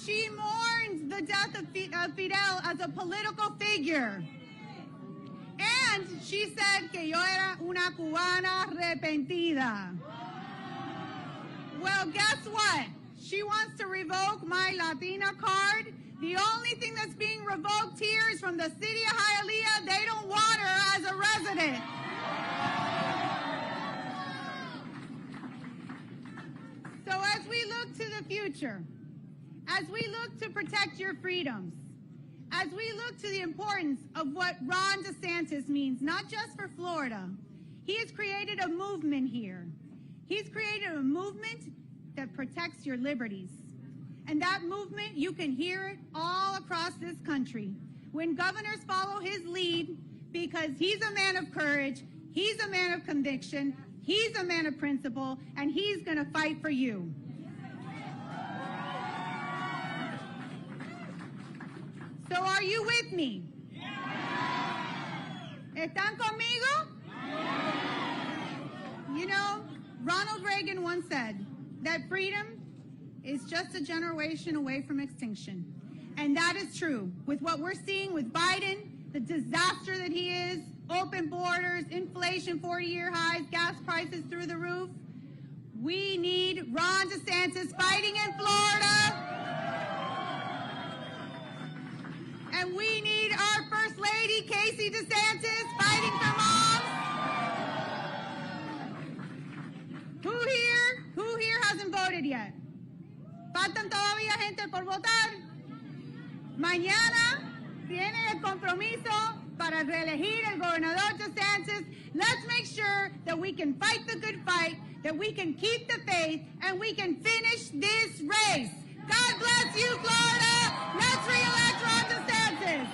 She mourns the death of Fidel as a political figure. And she said que yo era una cubana arrepentida. Well, guess what? She wants to revoke my Latina card. The only thing that's being revoked here is from the city of Hialeah. They don't want her as a resident. So as we look to the future, as we look to protect your freedoms, as we look to the importance of what Ron DeSantis means, not just for Florida, he has created a movement here. He's created a movement that protects your liberties. And that movement, you can hear it all across this country. When governors follow his lead, because he's a man of courage, he's a man of conviction, he's a man of principle, and he's going to fight for you. So are you with me? ¿Están conmigo? You know, Ronald Reagan once said that freedom is just a generation away from extinction. And that is true. With what we're seeing with Biden, the disaster that he is, open borders, inflation 40-year highs, gas prices through the roof, we need Ron DeSantis fighting in Florida. And we need our First Lady, Casey DeSantis, fighting for moms. Who here hasn't voted yet? Faltan todavía gente por votar. Mañana tienen el compromiso para reelegir el gobernador DeSantis. Let's make sure that we can fight the good fight, that we can keep the faith, and we can finish this race. God bless you, Florida. Let's reelect Ron DeSantis.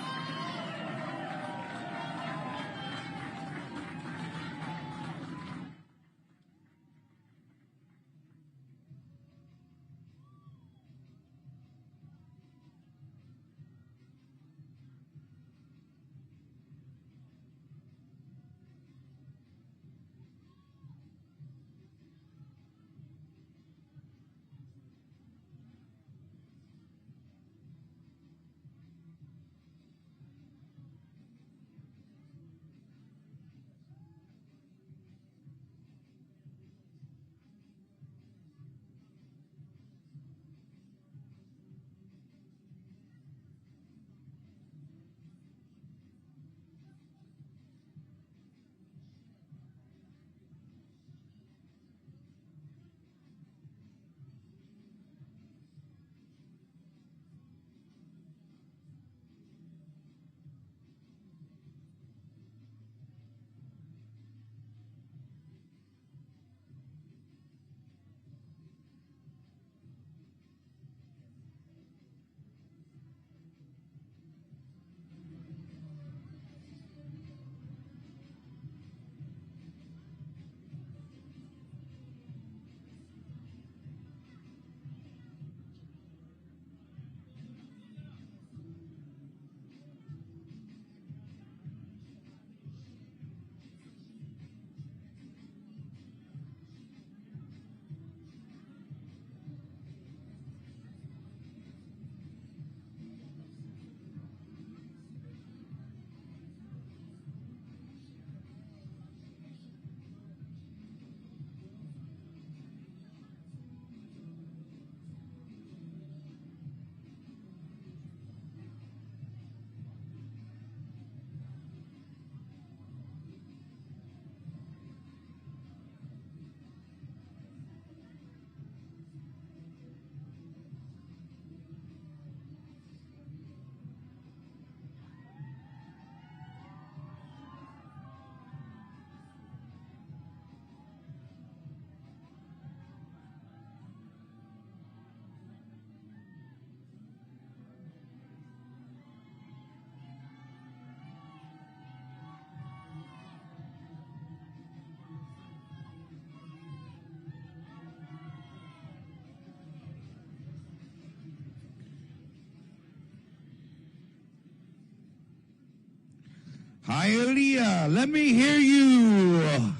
Hialeah, let me hear you.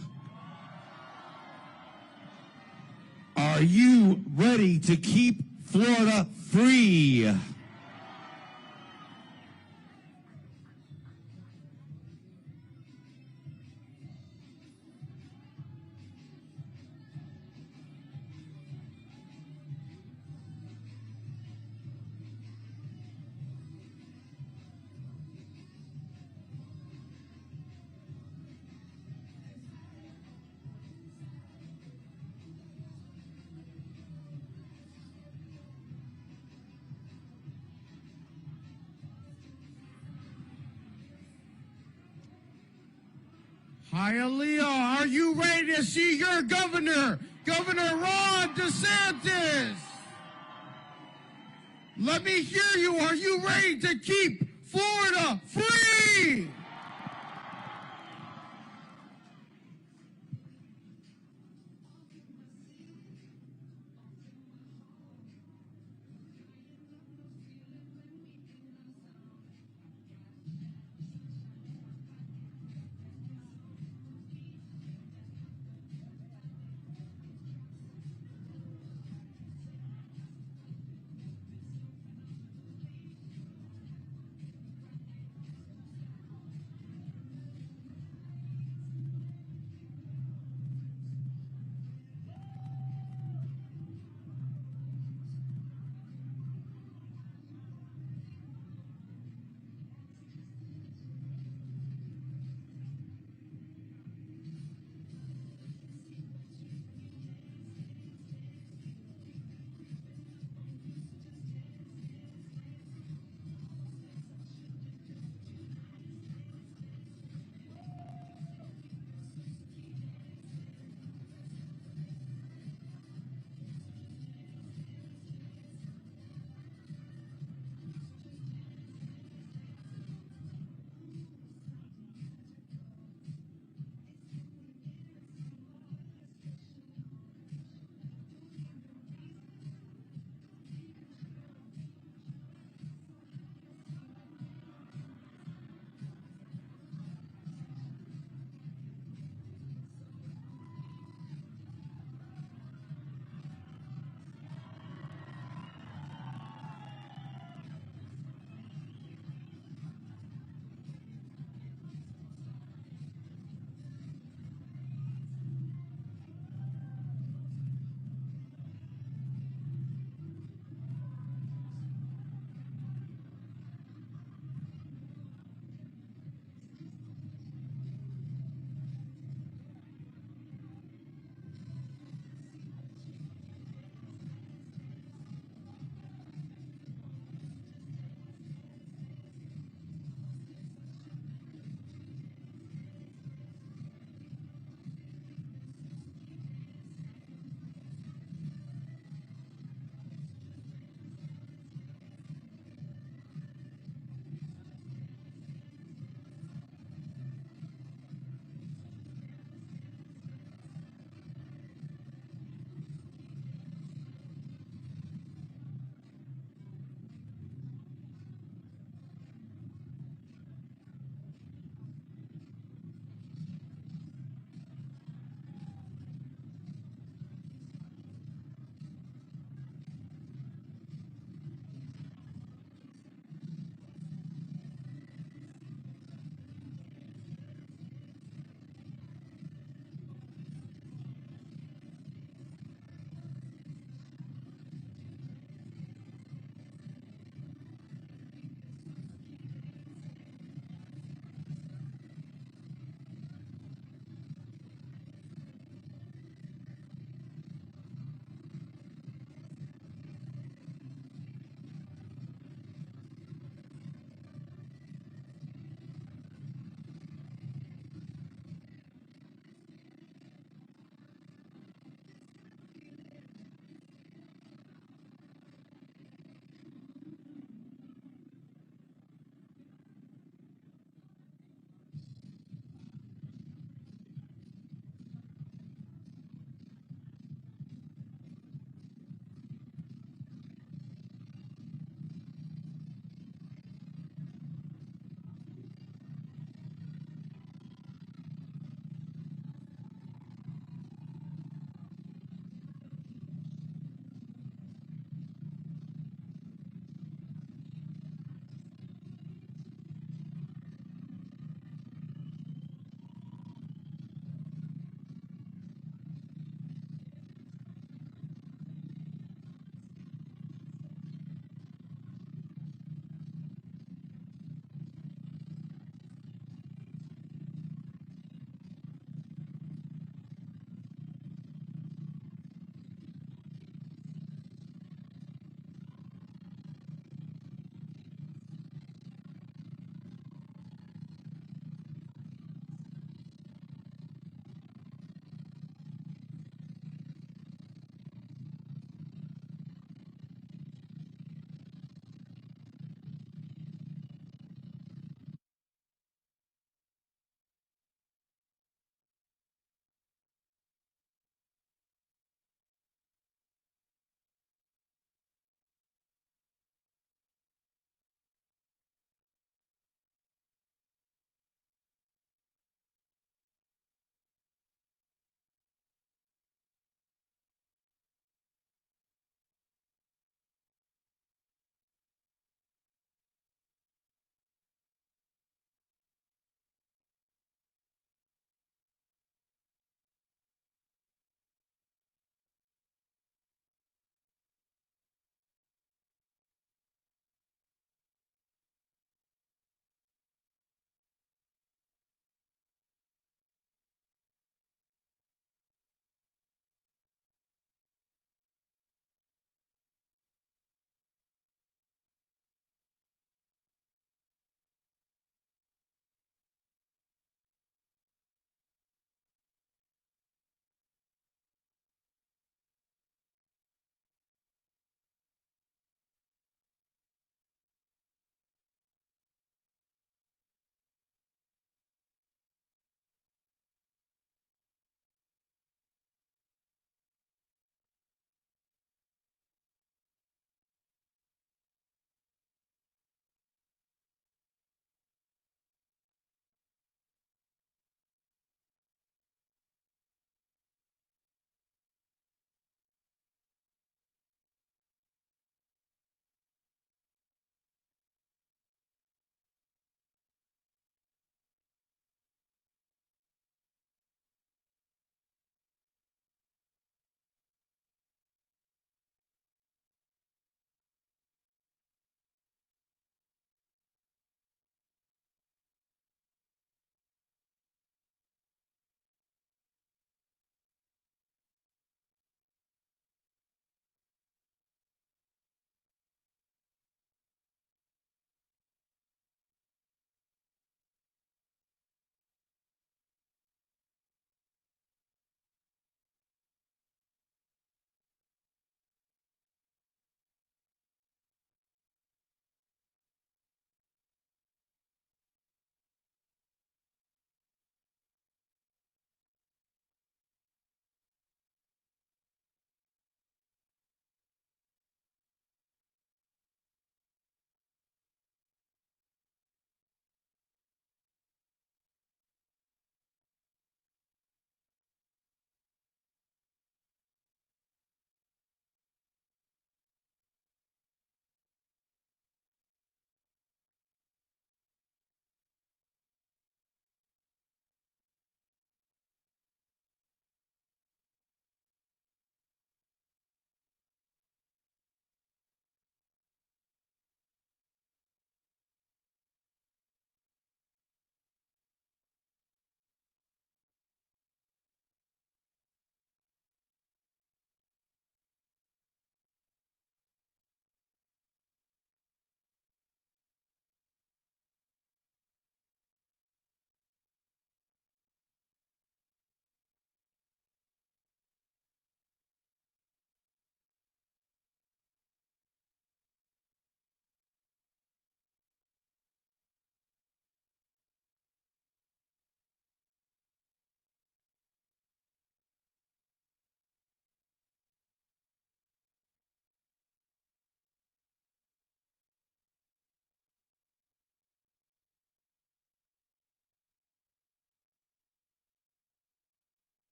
Are you ready to keep Florida free? Hialeah, are you ready to see your governor, Governor Ron DeSantis? Let me hear you. Are you ready to keep Florida free?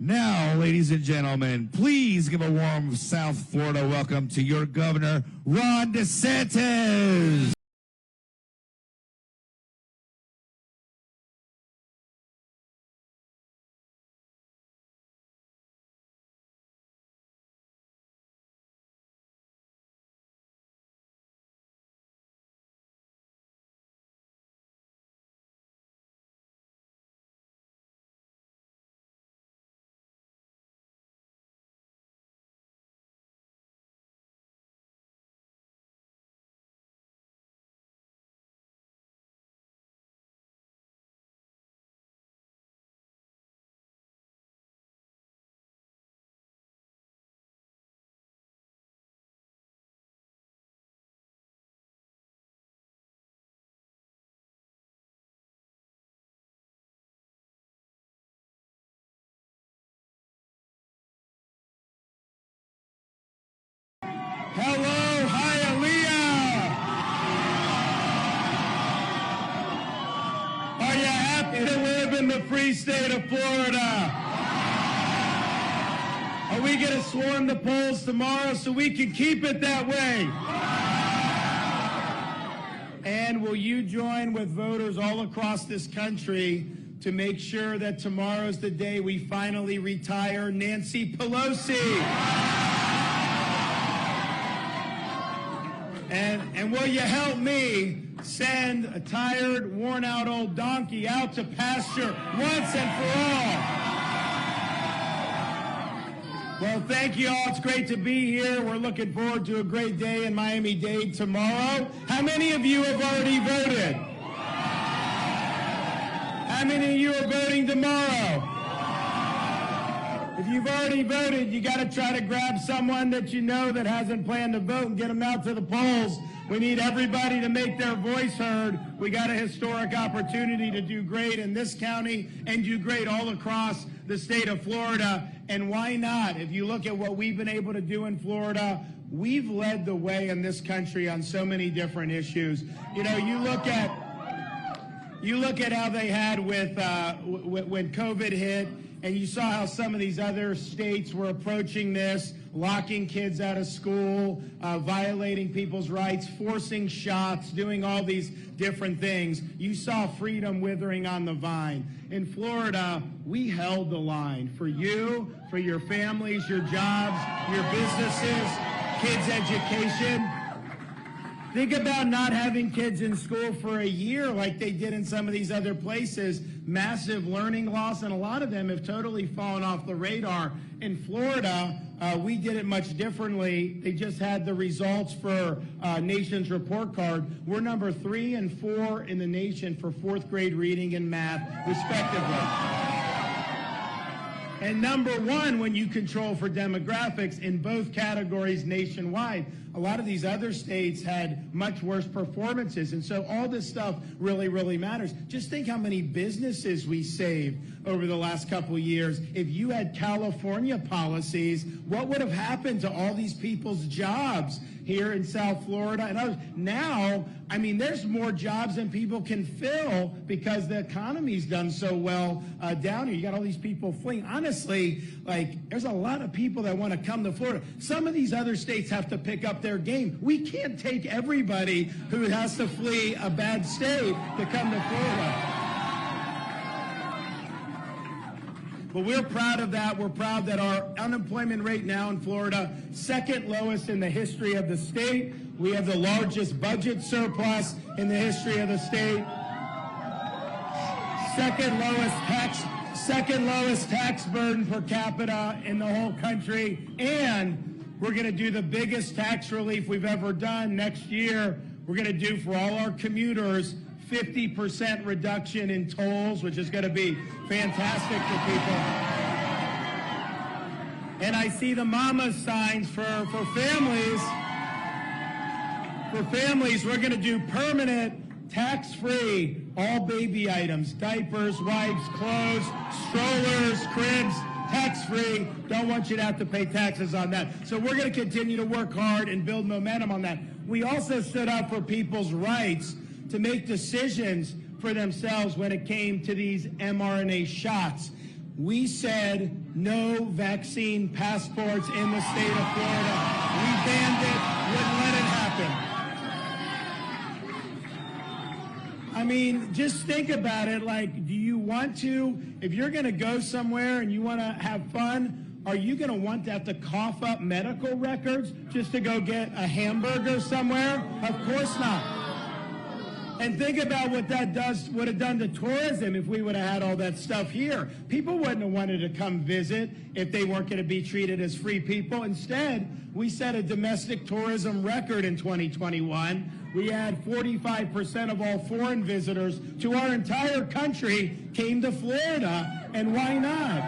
Now, ladies and gentlemen, please give a warm South Florida welcome to your governor, Ron DeSantis. Hello, Hialeah! Are you happy to live in the free state of Florida? Are we going to swarm the polls tomorrow so we can keep it that way? And will you join with voters all across this country to make sure that tomorrow's the day we finally retire Nancy Pelosi? And will you help me send a tired, worn-out old donkey out to pasture once and for all? Well, thank you all. It's great to be here. We're looking forward to a great day in Miami-Dade tomorrow. How many of you have already voted? How many of you are voting tomorrow? If you've already voted, you got to try to grab someone that you know that hasn't planned to vote and get them out to the polls. We need everybody to make their voice heard. We got a historic opportunity to do great in this county and do great all across the state of Florida. And why not? If you look at what we've been able to do in Florida, we've led the way in this country on so many different issues. You know, you look at how they had with when COVID hit, and you saw how some of these other states were approaching this, locking kids out of school, violating people's rights, forcing shots, doing all these different things. You saw freedom withering on the vine. In Florida, we held the line for you, for your families, your jobs, your businesses, kids' education. Think about not having kids in school for a year like they did in some of these other places. Massive learning loss, and a lot of them have totally fallen off the radar. In Florida, we did it much differently. They just had the results for Nation's Report Card. We're number 3 and 4 in the nation for 4th grade reading and math, respectively. And number 1 when you control for demographics in both categories nationwide. A lot of these other states had much worse performances, and so all this stuff really, really matters. Just think how many businesses we saved over the last couple of years. If you had California policies, what would have happened to all these people's jobs here in South Florida and others? Now, I mean, there's more jobs than people can fill because the economy's done so well down here. You got all these people fleeing. Honestly, like, there's a lot of people that want to come to Florida. Some of these other states have to pick up their game. We can't take everybody who has to flee a bad state to come to Florida. But we're proud of that. We're proud that our unemployment rate now in Florida, second lowest in the history of the state. We have the largest budget surplus in the history of the state. Second lowest tax burden per capita in the whole country. And we're going to do the biggest tax relief we've ever done next year. We're going to do for all our commuters 50% reduction in tolls, which is going to be fantastic for people. And I see the mama signs for families. For families, we're going to do permanent, tax-free, all baby items, diapers, wipes, clothes, strollers, cribs, tax-free. Don't want you to have to pay taxes on that. So we're going to continue to work hard and build momentum on that. We also stood up for people's rights to make decisions for themselves when it came to these mRNA shots. we said no vaccine passports in the state of Florida. We banned it, wouldn't let it happen. I mean, just think about it. Like, do you want to, if you're going to go somewhere and you want to have fun, are you going to want to have to cough up medical records just to go get a hamburger somewhere? Of course not. And think about what that would have done to tourism if we would have had all that stuff here. People wouldn't have wanted to come visit if they weren't going to be treated as free people. Instead, we set a domestic tourism record in 2021. We had 45% of all foreign visitors to our entire country came to Florida. And why not?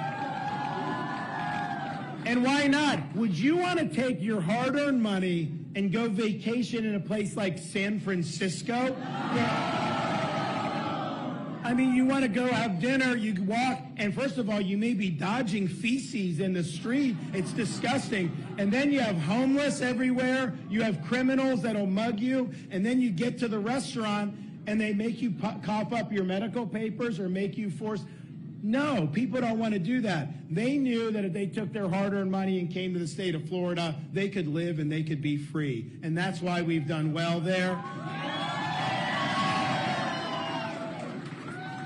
And why not? Would you want to take your hard-earned money and go vacation in a place like San Francisco? I mean, you want to go have dinner, you walk, and first of all, you may be dodging feces in the street. It's disgusting. And then you have homeless everywhere. You have criminals that'll mug you. And then you get to the restaurant, and they make you cough up your medical papers or make you force. No, people don't want to do that. They knew that if they took their hard-earned money and came to the state of Florida, they could live and they could be free. And that's why we've done well there.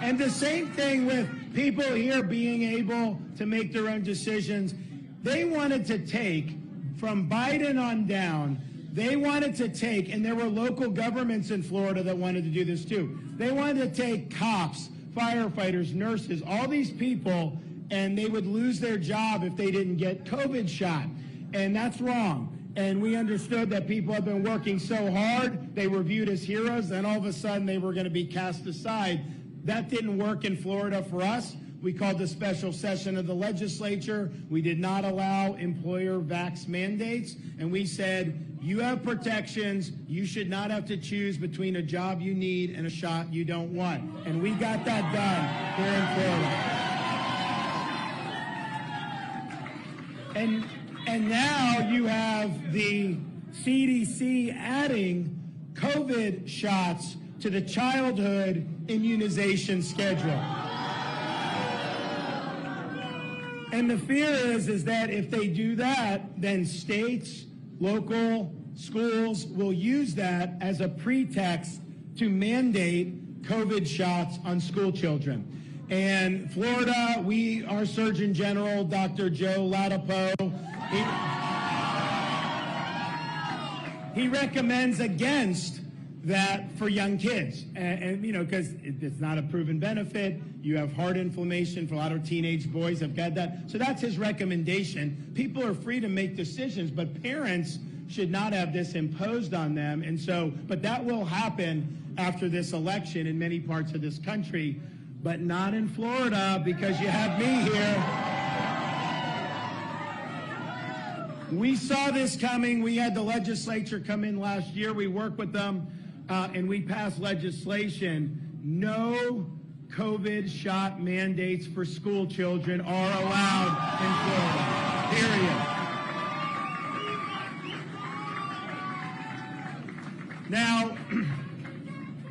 And the same thing with people here being able to make their own decisions. They wanted to take, from Biden on down, they wanted to take, and there were local governments in Florida that wanted to do this too. They wanted to take cops, firefighters, nurses, all these people, and they would lose their job if they didn't get COVID shot. And that's wrong. And we understood that people have been working so hard, they were viewed as heroes, and all of a sudden they were going to be cast aside. That didn't work in Florida for us. We called a special session of the legislature. We did not allow employer vax mandates. And we said, you have protections. You should not have to choose between a job you need and a shot you don't want. And we got that done here in Florida. And now you have the CDC adding COVID shots to the childhood immunization schedule. And the fear is that if they do that, then states, local schools will use that as a pretext to mandate COVID shots on school children. And Florida, our Surgeon General, Dr. Joe Ladapo, he recommends against that for young kids, and you know, because it's not a proven benefit. You have heart inflammation for a lot of teenage boys have got that. So that's his recommendation. People are free to make decisions, but parents should not have this imposed on them. And so, but that will happen after this election in many parts of this country, but not in Florida because you have me here. We saw this coming. We had the legislature come in last year. We worked with them. And we passed legislation. No COVID shot mandates for school children are allowed in Florida, period. Now,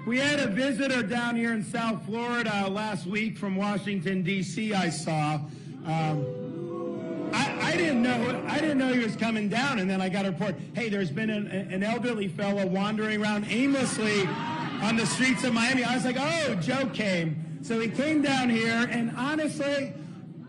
we had a visitor down here in South Florida last week from Washington, D.C. I saw. I didn't know he was coming down, and then I got a report. Hey, there's been an elderly fellow wandering around aimlessly on the streets of Miami. I was like, oh, Joe came. So he came down here, and honestly,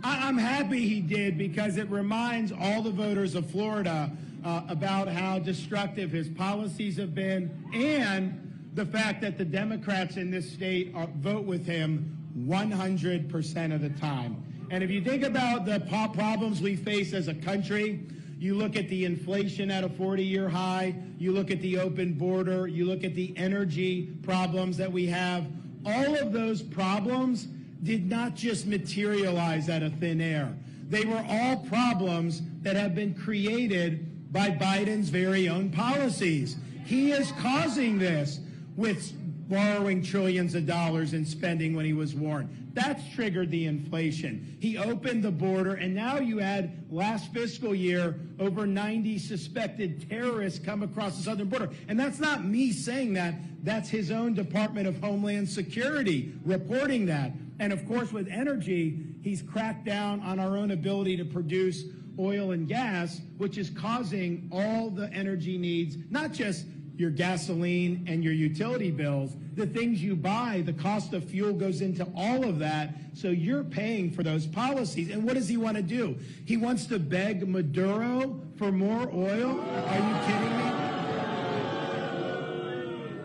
I'm happy he did because it reminds all the voters of Florida about how destructive his policies have been and the fact that the Democrats in this state vote with him 100% of the time. And if you think about the problems we face as a country, you look at the inflation at a 40-year high, you look at the open border, you look at the energy problems that we have, all of those problems did not just materialize out of thin air. They were all problems that have been created by Biden's very own policies. He is causing this with borrowing trillions of dollars and spending when he was warned. That's triggered the inflation. He opened the border, and now you had last fiscal year over 90 suspected terrorists come across the southern border. And that's not me saying that. That's his own Department of Homeland Security reporting that. And of course, with energy, he's cracked down on our own ability to produce oil and gas, which is causing all the energy needs, not just your gasoline and your utility bills, the things you buy, the cost of fuel goes into all of that, so you're paying for those policies. And what does he want to do? He wants to beg Maduro for more oil? Are you kidding me?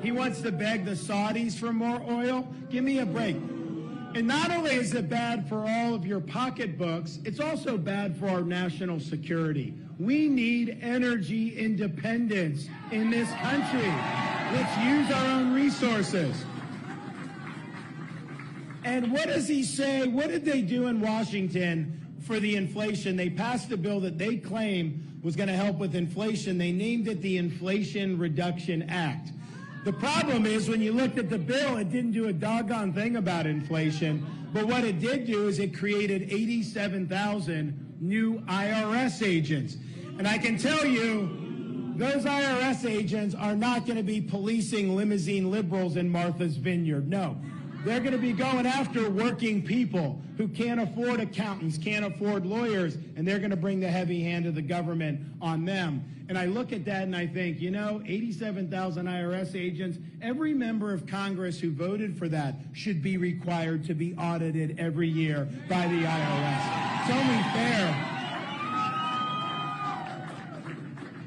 He wants to beg the Saudis for more oil? Give me a break. And not only is it bad for all of your pocketbooks, it's also bad for our national security. We need energy independence in this country. Let's use our own resources. And what does he say? What did they do in Washington for the inflation? They passed a bill that they claim was going to help with inflation. They named it the Inflation Reduction Act. The problem is when you looked at the bill, it didn't do a doggone thing about inflation. But what it did do is it created 87,000 new IRS agents. And I can tell you, those IRS agents are not going to be policing limousine liberals in Martha's Vineyard. No. They're going to be going after working people who can't afford accountants, can't afford lawyers, and they're going to bring the heavy hand of the government on them. And I look at that and I think, 87,000 IRS agents, every member of Congress who voted for that should be required to be audited every year by the IRS. It's only fair.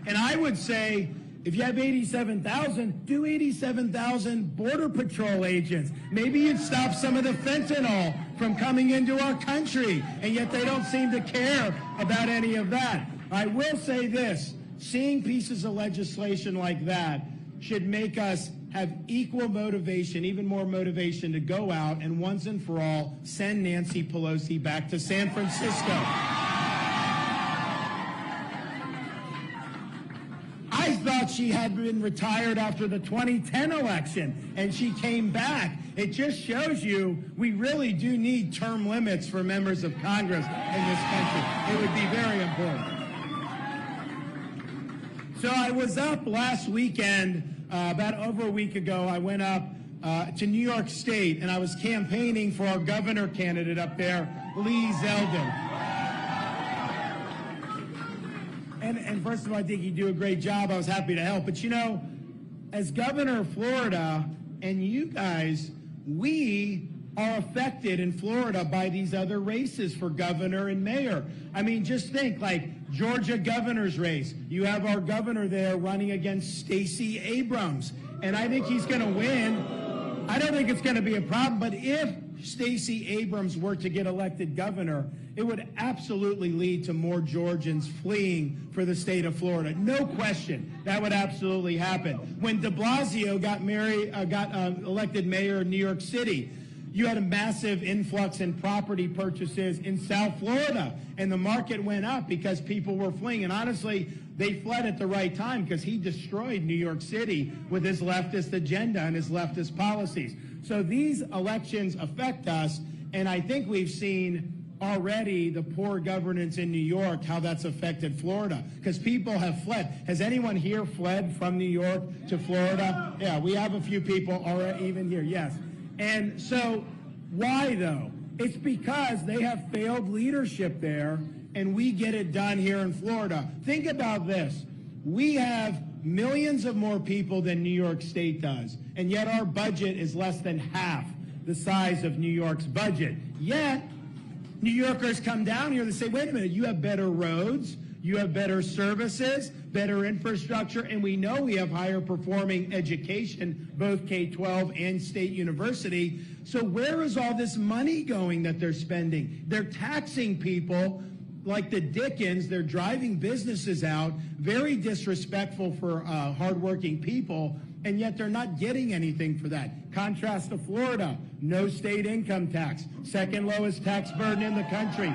And I would say, if you have 87,000, do 87,000 Border Patrol agents. Maybe you'd stop some of the fentanyl from coming into our country, and yet they don't seem to care about any of that. I will say this, seeing pieces of legislation like that should make us have equal motivation, even more motivation to go out and once and for all send Nancy Pelosi back to San Francisco. I thought she had been retired after the 2010 election, and she came back. It just shows you we really do need term limits for members of Congress in this country. It would be very important. So I was up last weekend, about over a week ago. I went up to New York State, and I was campaigning for our governor candidate up there, Lee Zeldin. And first of all, I think you do a great job. I was happy to help. But as governor of Florida, and you guys, we are affected in Florida by these other races for governor and mayor. I mean, just think, like Georgia governor's race. You have our governor there running against Stacey Abrams. And I think he's going to win. I don't think it's going to be a problem. But if Stacey Abrams were to get elected governor, it would absolutely lead to more Georgians fleeing for the state of Florida. No question. That would absolutely happen. When de Blasio got elected mayor of New York City, you had a massive influx in property purchases in South Florida, and the market went up because people were fleeing. And honestly, they fled at the right time because he destroyed New York City with his leftist agenda and his leftist policies. So these elections affect us, and I think we've seen already the poor governance in New York, how that's affected Florida, because people have fled. Has anyone here fled from New York to Florida? Yeah, we have a few people already even here, yes. And so why, though? It's because they have failed leadership there, and we get it done here in Florida. Think about this. We have millions of more people than New York State does, and yet our budget is less than half the size of New York's budget. Yet, New Yorkers come down here and say, wait a minute, you have better roads, you have better services, better infrastructure, and we know we have higher performing education, both K-12 and state university. So where is all this money going that they're spending? They're taxing people like the Dickens. They're driving businesses out, very disrespectful for hardworking people, and yet they're not getting anything for that. Contrast to Florida, no state income tax, second lowest tax burden in the country.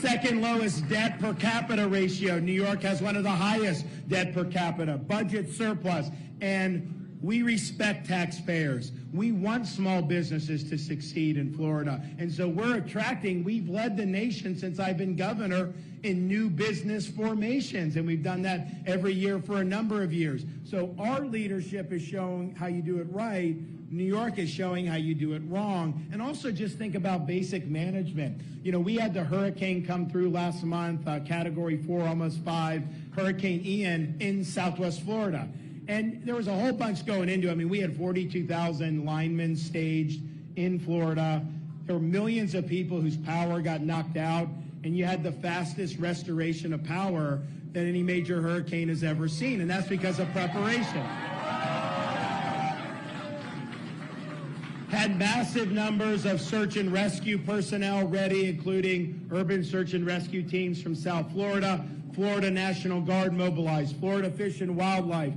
Second lowest debt per capita ratio. New York has one of the highest debt per capita, budget surplus, and We respect taxpayers. We want small businesses to succeed in Florida. And so we've led the nation since I've been governor in new business formations. And we've done that every year for a number of years. So our leadership is showing how you do it right. New York is showing how you do it wrong. And also just think about basic management. You know, we had the hurricane come through last month, Category 4, almost 5, Hurricane Ian in Southwest Florida. And there was a whole bunch going into it. I mean, we had 42,000 linemen staged in Florida. There were millions of people whose power got knocked out, and you had the fastest restoration of power that any major hurricane has ever seen, and that's because of preparation. Had massive numbers of search and rescue personnel ready, including urban search and rescue teams from South Florida, Florida National Guard mobilized, Florida Fish and Wildlife.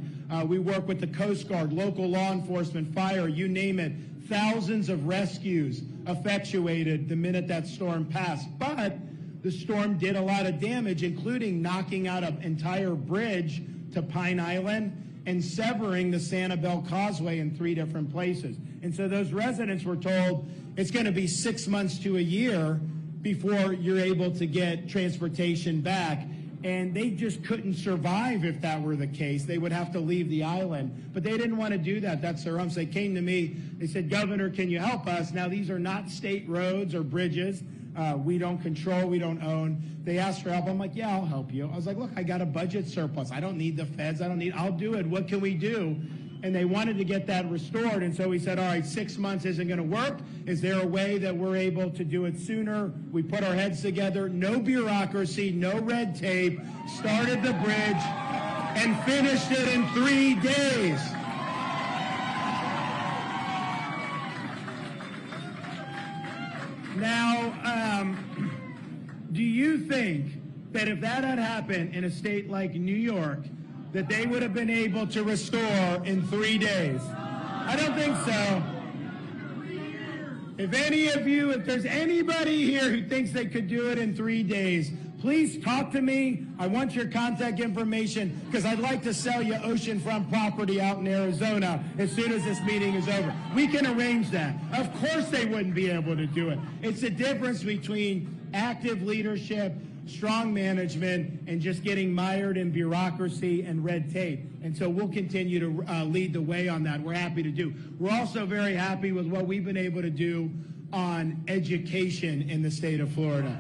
We work with the Coast Guard, local law enforcement, fire, you name it. Thousands of rescues effectuated the minute that storm passed. But the storm did a lot of damage, including knocking out an entire bridge to Pine Island and severing the Sanibel Causeway in 3 different places. And so those residents were told it's going to be 6 months to a year before you're able to get transportation back. And they just couldn't survive if that were the case. They would have to leave the island. But they didn't want to do that. That's their So they came to me. They said, Governor, can you help us? Now, these are not state roads or bridges. We don't control. We don't own. They asked for help. I'm like, yeah, I'll help you. I was like, look, I got a budget surplus. I don't need the feds. I'll do it. What can we do? And they wanted to get that restored. And so we said, all right, 6 months isn't going to work. Is there a way that we're able to do it sooner? We put our heads together. No bureaucracy, no red tape. Started the bridge and finished it in 3 days. Now, do you think that if that had happened in a state like New York, that they would have been able to restore in 3 days? I don't think so. If there's anybody here who thinks they could do it in 3 days, please talk to me. I want your contact information because I'd like to sell you oceanfront property out in Arizona as soon as this meeting is over. We can arrange that. Of course they wouldn't be able to do it. It's the difference between active leadership, strong management, and just getting mired in bureaucracy and red tape. And so we'll continue to lead the way on that. We're happy to do. We're also very happy with what we've been able to do on education in the state of Florida.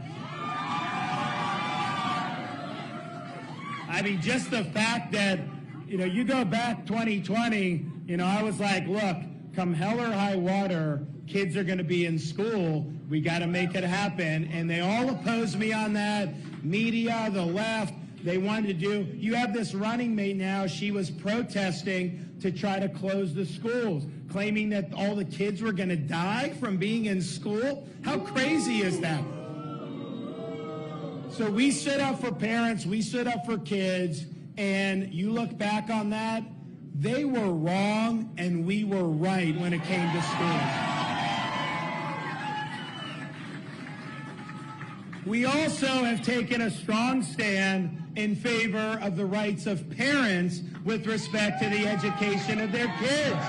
I mean, just the fact that, you go back 2020, I was like, look, come hell or high water, kids are going to be in school. We got to make it happen. And they all opposed me on that. Media, the left, they wanted to do. You have this running mate now. She was protesting to try to close the schools, claiming that all the kids were going to die from being in school. How crazy is that? So we stood up for parents. We stood up for kids. And you look back on that, they were wrong and we were right when it came to schools. We also have taken a strong stand in favor of the rights of parents with respect to the education of their kids.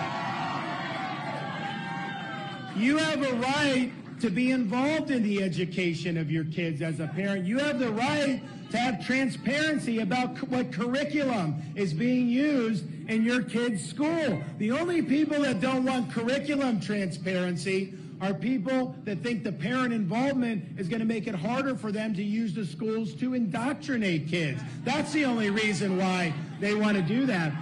You have a right to be involved in the education of your kids as a parent. You have the right to have transparency about what curriculum is being used in your kid's school. The only people that don't want curriculum transparency are people that think the parent involvement is going to make it harder for them to use the schools to indoctrinate kids. That's the only reason why they want to do that.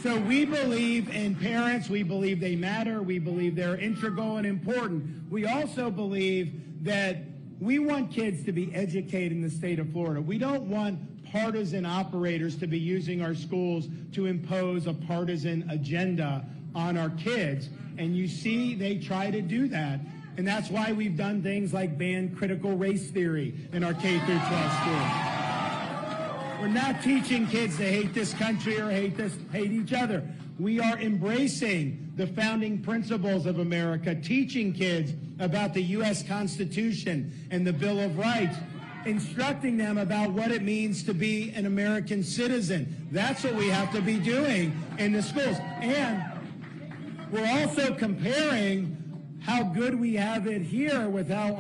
So we believe in parents. We believe they matter. We believe they're integral and important. We also believe that we want kids to be educated in the state of Florida. We don't want partisan operators to be using our schools to impose a partisan agenda on our kids. And you see, they try to do that. And that's why we've done things like ban critical race theory in our K through 12 schools. We're not teaching kids to hate this country or hate each other. We are embracing the founding principles of America, teaching kids about the U.S. Constitution and the Bill of Rights, instructing them about what it means to be an American citizen. That's what we have to be doing in the schools. And we're also comparing how good we have it here with how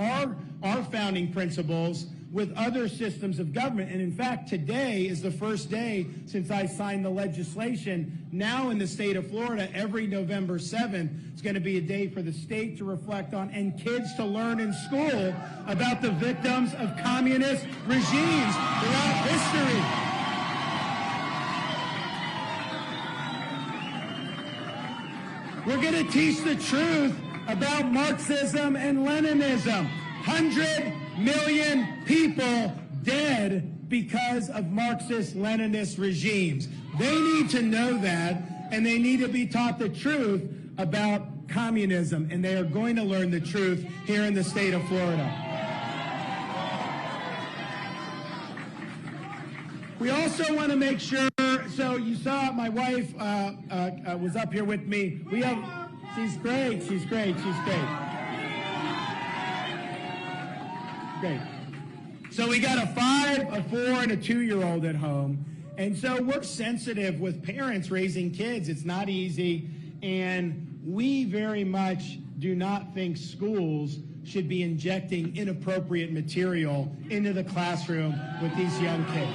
our founding principles with other systems of government. And in fact, today is the first day since I signed the legislation. Now in the state of Florida, every November 7th is going to be a day for the state to reflect on and kids to learn in school about the victims of communist regimes throughout history. We're going to teach the truth about Marxism and Leninism. 100 million people dead because of Marxist-Leninist regimes. They need to know that, and they need to be taught the truth about communism, and they are going to learn the truth here in the state of Florida. We also want to make sure, so you saw my wife was up here with me. She's great, she's great, she's great. Great. So we got a 5, a 4, and a 2-year-old at home. And so we're sensitive with parents raising kids. It's not easy. And we very much do not think schools should be injecting inappropriate material into the classroom with these young kids.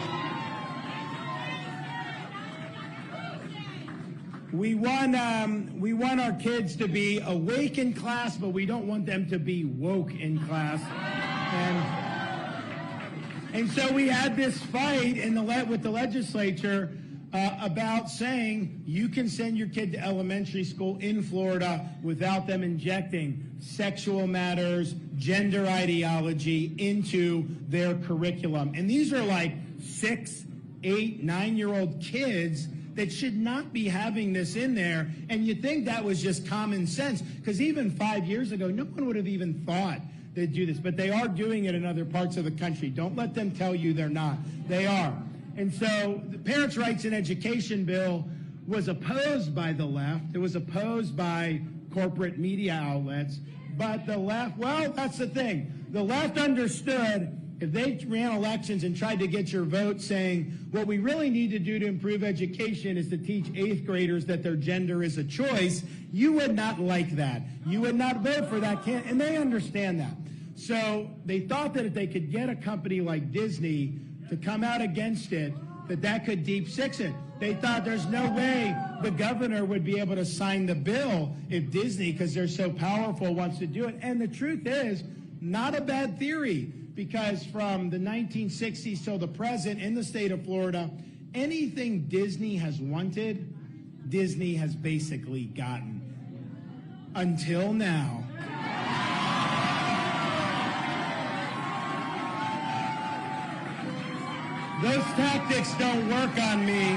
We want our kids to be awake in class, but we don't want them to be woke in class. And so we had this fight with the legislature about saying you can send your kid to elementary school in Florida without them injecting sexual matters, gender ideology into their curriculum. And these are like 6, 8, 9-year-old kids that should not be having this in there. And you'd think that was just common sense, because even 5 years ago, no one would have even thought they'd do this, but they are doing it in other parts of the country. Don't let them tell you they're not. They are. And so the Parents' Rights in Education bill was opposed by the left. It was opposed by corporate media outlets. But the left, well, that's the thing. The left understood if they ran elections and tried to get your vote saying, what we really need to do to improve education is to teach 8th graders that their gender is a choice, you would not like that. You would not vote for that. And they understand that. So they thought that if they could get a company like Disney to come out against it, that could deep six it. They thought there's no way the governor would be able to sign the bill if Disney, because they're so powerful, wants to do it. And the truth is, not a bad theory, because from the 1960s till the present in the state of Florida, anything Disney has wanted, Disney has basically gotten. Until now. Those tactics don't work on me.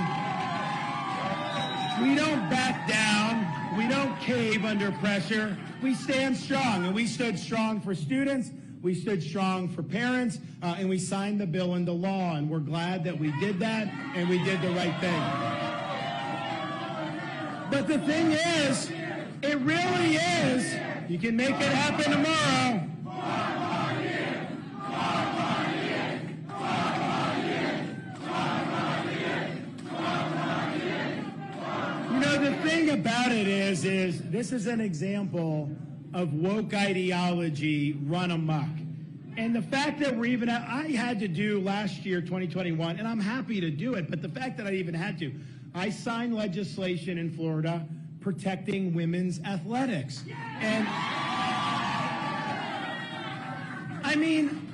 We don't back down. We don't cave under pressure. We stand strong, and we stood strong for students. We stood strong for parents, and we signed the bill into law, and we're glad that we did that, and we did the right thing. But the thing is, it really is, you can make it happen tomorrow. The thing about it is this is an example of woke ideology run amok. And the fact that we're even, I had to do last year, 2021, and I'm happy to do it, but the fact that I even had to, I signed legislation in Florida protecting women's athletics. And I mean,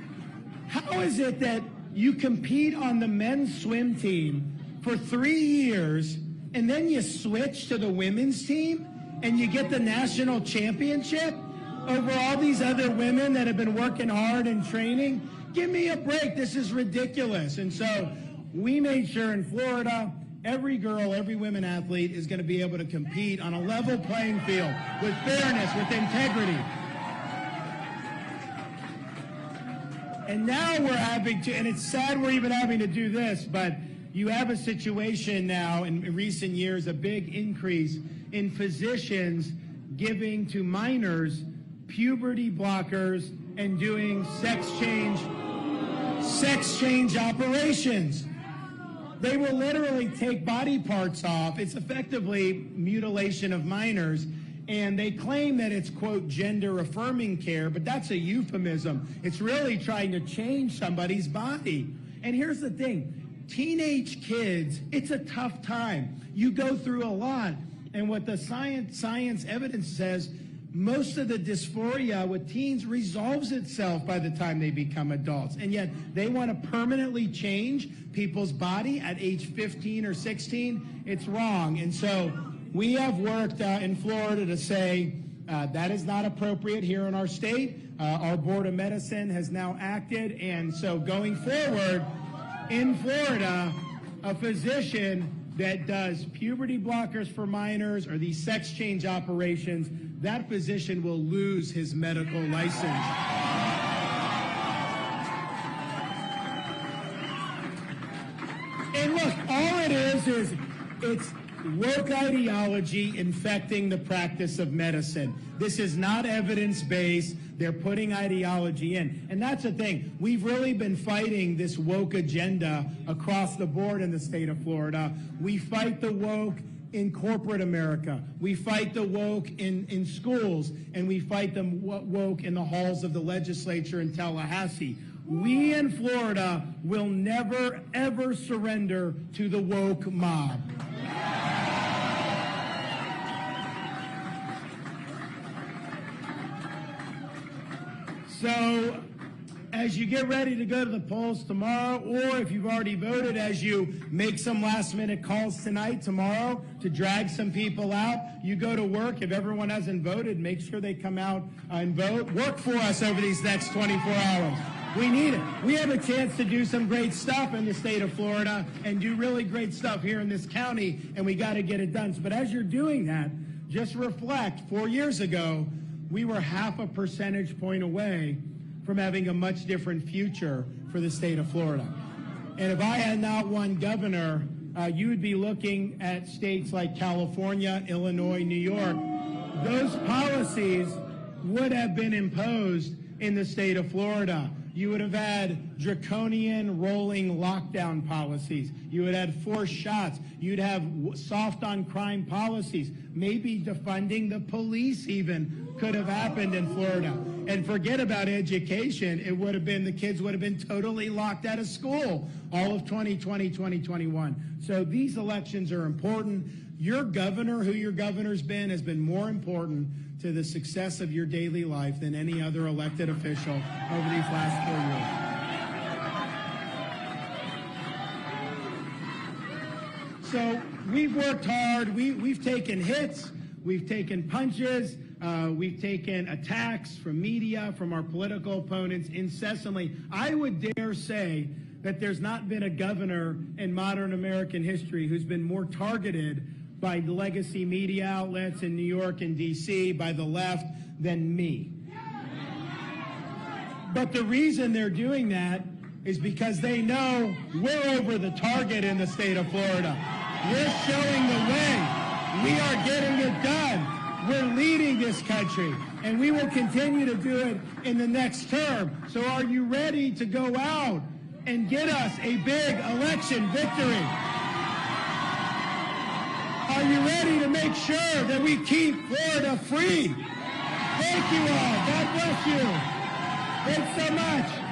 how is it that you compete on the men's swim team for 3 years and then you switch to the women's team and you get the national championship over all these other women that have been working hard and training? Give me a break. This is ridiculous. And so we made sure in Florida, every girl, every women athlete is going to be able to compete on a level playing field with fairness, with integrity. And now we're having to, and it's sad we're even having to do this, but you have a situation now in recent years, a big increase in physicians giving to minors puberty blockers and doing sex change operations. They will literally take body parts off. It's effectively mutilation of minors. And they claim that it's, quote, gender-affirming care, but that's a euphemism. It's really trying to change somebody's body. And here's the thing. Teenage kids, it's a tough time. You go through a lot. And what the science evidence says, most of the dysphoria with teens resolves itself by the time they become adults. And yet they want to permanently change people's body at age 15 or 16. It's wrong. And so we have worked in Florida to say that is not appropriate here in our state. Our Board of Medicine has now acted. And so going forward, in Florida, a physician that does puberty blockers for minors or these sex change operations, that physician will lose his medical license. And look, all it is it's woke ideology infecting the practice of medicine. This is not evidence-based. They're putting ideology in. And that's the thing. We've really been fighting this woke agenda across the board in the state of Florida. We fight the woke in corporate America. We fight the woke in schools. And we fight the woke in the halls of the legislature in Tallahassee. We in Florida will never, ever surrender to the woke mob. So, as you get ready to go to the polls tomorrow, or if you've already voted, as you make some last-minute calls tonight, tomorrow, to drag some people out, you go to work. If everyone hasn't voted, make sure they come out and vote. Work for us over these next 24 hours. We need it. We have a chance to do some great stuff in the state of Florida and do really great stuff here in this county, and we got to get it done. But as you're doing that, just reflect, 4 years ago, we were 0.5 percentage point away from having a much different future for the state of Florida. And if I had not won governor, you would be looking at states like California, Illinois, New York. Those policies would have been imposed in the state of Florida. You would have had draconian rolling lockdown policies. You would have forced shots. You'd have soft on crime policies. Maybe defunding the police even could have happened in Florida. And forget about education. It would have been, the kids would have been totally locked out of school all of 2020, 2021. So these elections are important. Your governor, who your governor's been, has been more important to the success of your daily life than any other elected official over these last 4 years. So we've worked hard. We've taken hits. We've taken punches. We've taken attacks from media, from our political opponents incessantly. I would dare say that there's not been a governor in modern American history who's been more targeted by the legacy media outlets in New York and D.C., by the left, than me. But the reason they're doing that is because they know we're over the target in the state of Florida. We're showing the way. We are getting it done. We're leading this country, and we will continue to do it in the next term. So are you ready to go out and get us a big election victory? Are you ready to make sure that we keep Florida free? Thank you all. God bless you. Thanks so much.